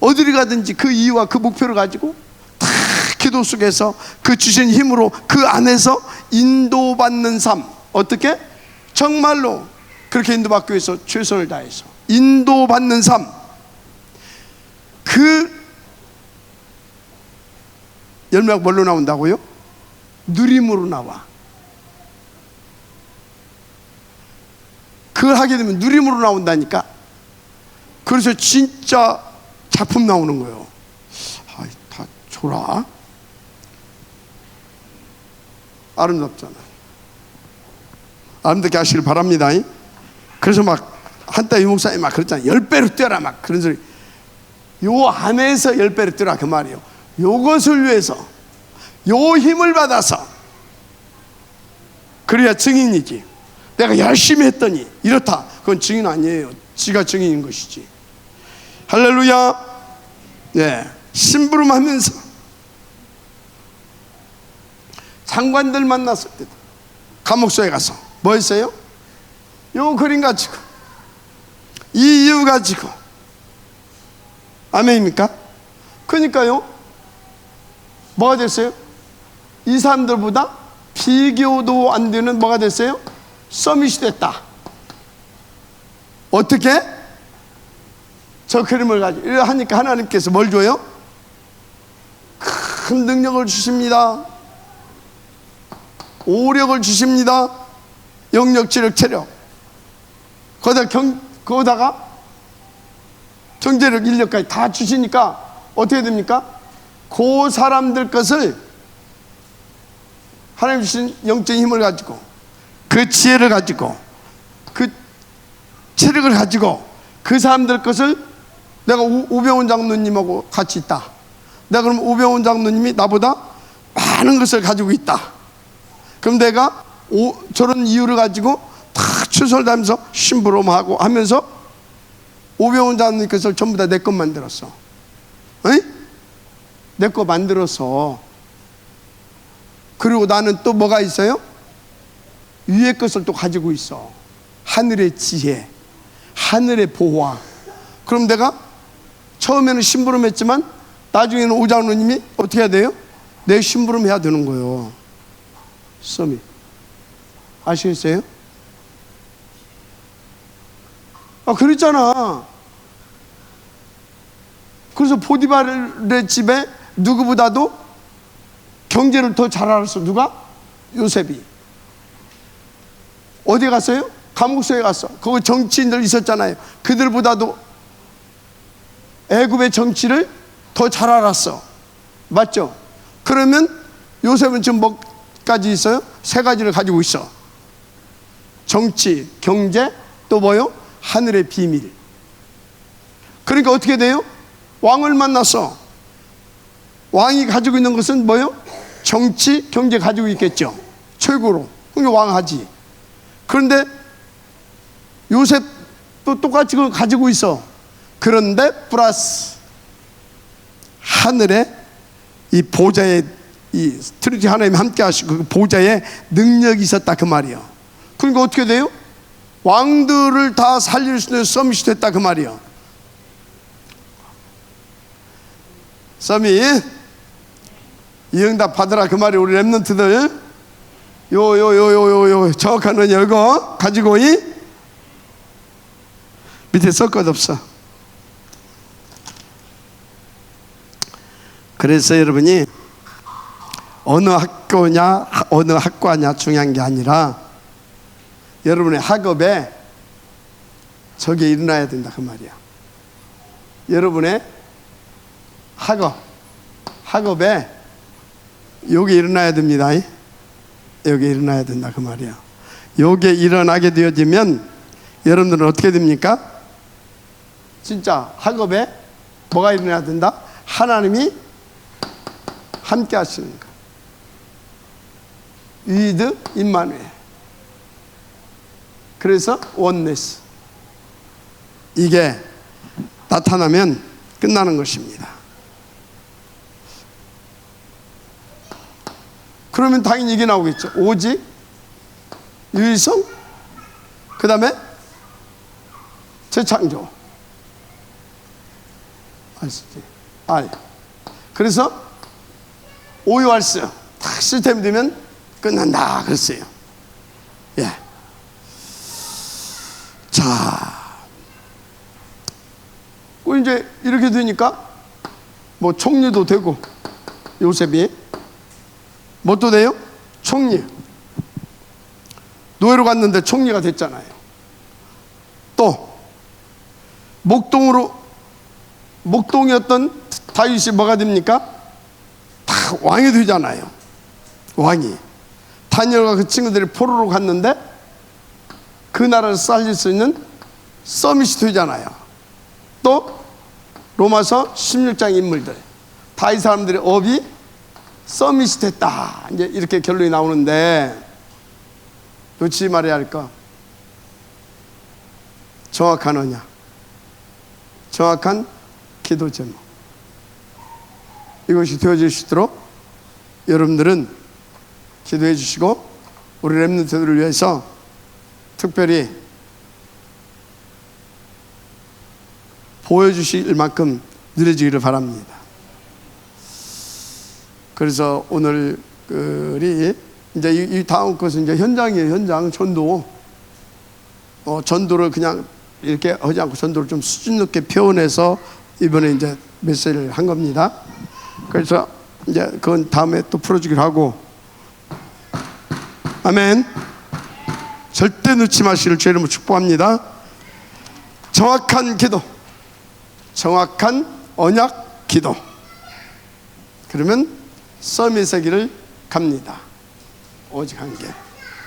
어디를 가든지 그 이유와 그 목표를 가지고 다 기도 속에서 그 주신 힘으로 그 안에서 인도받는 삶. 어떻게? 정말로 그렇게 인도받기 위해서 최선을 다해서 인도받는 삶. 그 열매가 뭘로 나온다고요? 누림으로 나와. 그걸 하게 되면 누림으로 나온다니까. 그래서 진짜 작품 나오는 거예요. 다 줘라. 아름답잖아요. 아름답게 하시길 바랍니다. 그래서 막 한때 유 목사님 막 그랬잖아요. 10배로 뛰어라 막 그런 소리. 요 안에서 10배로 뛰어라 그 말이에요. 요것을 위해서, 요 힘을 받아서, 그래야 증인이지. 내가 열심히 했더니 이렇다, 그건 증인 아니에요. 지가 증인인 것이지. 할렐루야. 예, 심부름하면서 장관들 만났을 때 감옥소에 가서 뭐 했어요? 요 그림 가지고, 이 이유 가지고. 아멘입니까? 그러니까요, 뭐가 됐어요? 이 사람들보다 비교도 안 되는 뭐가 됐어요? 서밋이 됐다. 어떻게? 저 그림을 가지고 하니까 하나님께서 뭘 줘요? 큰 능력을 주십니다. 오력을 주십니다. 영력, 지력, 체력. 거기다가 경제력, 인력까지 다 주시니까 어떻게 됩니까? 그 사람들 것을, 하나님 주신 영적인 힘을 가지고, 그 지혜를 가지고, 그 체력을 가지고, 그 사람들 것을, 내가 우병훈 장로님하고 같이 있다. 내가 그럼 우병훈 장로님이 나보다 많은 것을 가지고 있다. 그럼 내가 저런 이유를 가지고 다 최선을 다하면서 심부름하고 하면서 우병훈 장로님 것을 전부 다 내 것 만들었어. 내 거 만들어서. 그리고 나는 또 뭐가 있어요? 위의 것을 또 가지고 있어. 하늘의 지혜, 하늘의 보화. 그럼 내가 처음에는 심부름했지만 나중에는 오장로님이 어떻게 해야 돼요? 내 심부름 해야 되는 거예요. 썸이 아시겠어요? 그랬잖아. 그래서 보디발의 집에 누구보다도 경제를 더 잘 알았어. 누가? 요셉이. 어디 갔어요? 감옥소에 갔어. 거기 정치인들 있었잖아요. 그들보다도 애굽의 정치를 더 잘 알았어. 맞죠? 그러면 요셉은 지금 뭐까지 있어요? 세 가지를 가지고 있어. 정치, 경제, 또 뭐요? 하늘의 비밀. 그러니까 어떻게 돼요? 왕을 만났어. 왕이 가지고 있는 것은 뭐요? 정치, 경제 가지고 있겠죠. 최고로. 그러니까 왕하지. 그런데 요셉도 똑같이 그걸 가지고 있어. 그런데 플러스 하늘에 이 보좌에 이 트리티 하나님이 함께 하시고 그 보좌에 능력이 있었다 그 말이요. 그러니까 어떻게 돼요? 왕들을 다 살릴 수 있는 서밋이 됐다 그 말이요. 서밋 이 응답 받으라 그 말이. 우리 렘넌트들 요 정확한 은혜 이거 가지고 이 밑에 쓸 것 없어. 그래서 여러분이 어느 학교냐 어느 학과냐 중요한 게 아니라 여러분의 학업에 저게 일어나야 된다 그 말이야. 여러분의 학업에 요게 일어나야 됩니다. 요게 일어나야 된다 그 말이야. 요게 일어나게 되어지면 여러분들은 어떻게 됩니까? 진짜 학업에 뭐가 일어나야 된다? 하나님이 함께 하시는 거. 위드 임마누엘. 그래서 원네스. 이게 나타나면 끝나는 것입니다. 그러면 당연히 이게 나오겠죠. 오직 유일성, 그 다음에 재창조. 알. 그래서 오유알스 딱 시스템 되면 끝난다 그랬어요. 예. 자, 이제 이렇게 되니까 뭐 총리도 되고 요셉이 뭣도 돼요? 총리. 노예로 갔는데 총리가 됐잖아요. 또 목동이었던 다윗이 뭐가 됩니까? 다 왕이 되잖아요. 왕이. 다니엘과 그 친구들이 포로로 갔는데 그 나라를 살릴 수 있는 서밋이 되잖아요. 또 로마서 16장 인물들 다 이 사람들의 업이 서밋이 됐다. 이제 이렇게 결론이 나오는데 도대체 말해야 할까? 정확한 언약, 정확한 기도 제목, 이것이 되어질 수 있도록 여러분들은 기도해 주시고 우리 렘넌트들을 위해서 특별히 보여주실 만큼 누려지기를 바랍니다. 그래서 오늘 이제 이 다음 것은 이제 현장이에요. 현장 전도. 전도를 그냥 이렇게 하지 않고 전도를 좀 수준 높게 표현해서 이번에 이제 메시지를 한 겁니다. 그래서 이제 그건 다음에 또 풀어주기로 하고. 아멘. 절대 놓지 마시기를 주의 이름으로 축복합니다. 정확한 기도, 정확한 언약 기도. 그러면 서밋의 길을 갑니다. 오직 한 개.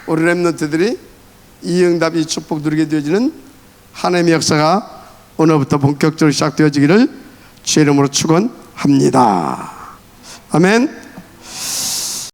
우리 렘넌트들이 이 응답, 이 축복 누리게 되어지는 하나님의 역사가 오늘부터 본격적으로 시작되어지기를 주의 이름으로 축원합니다. 아멘.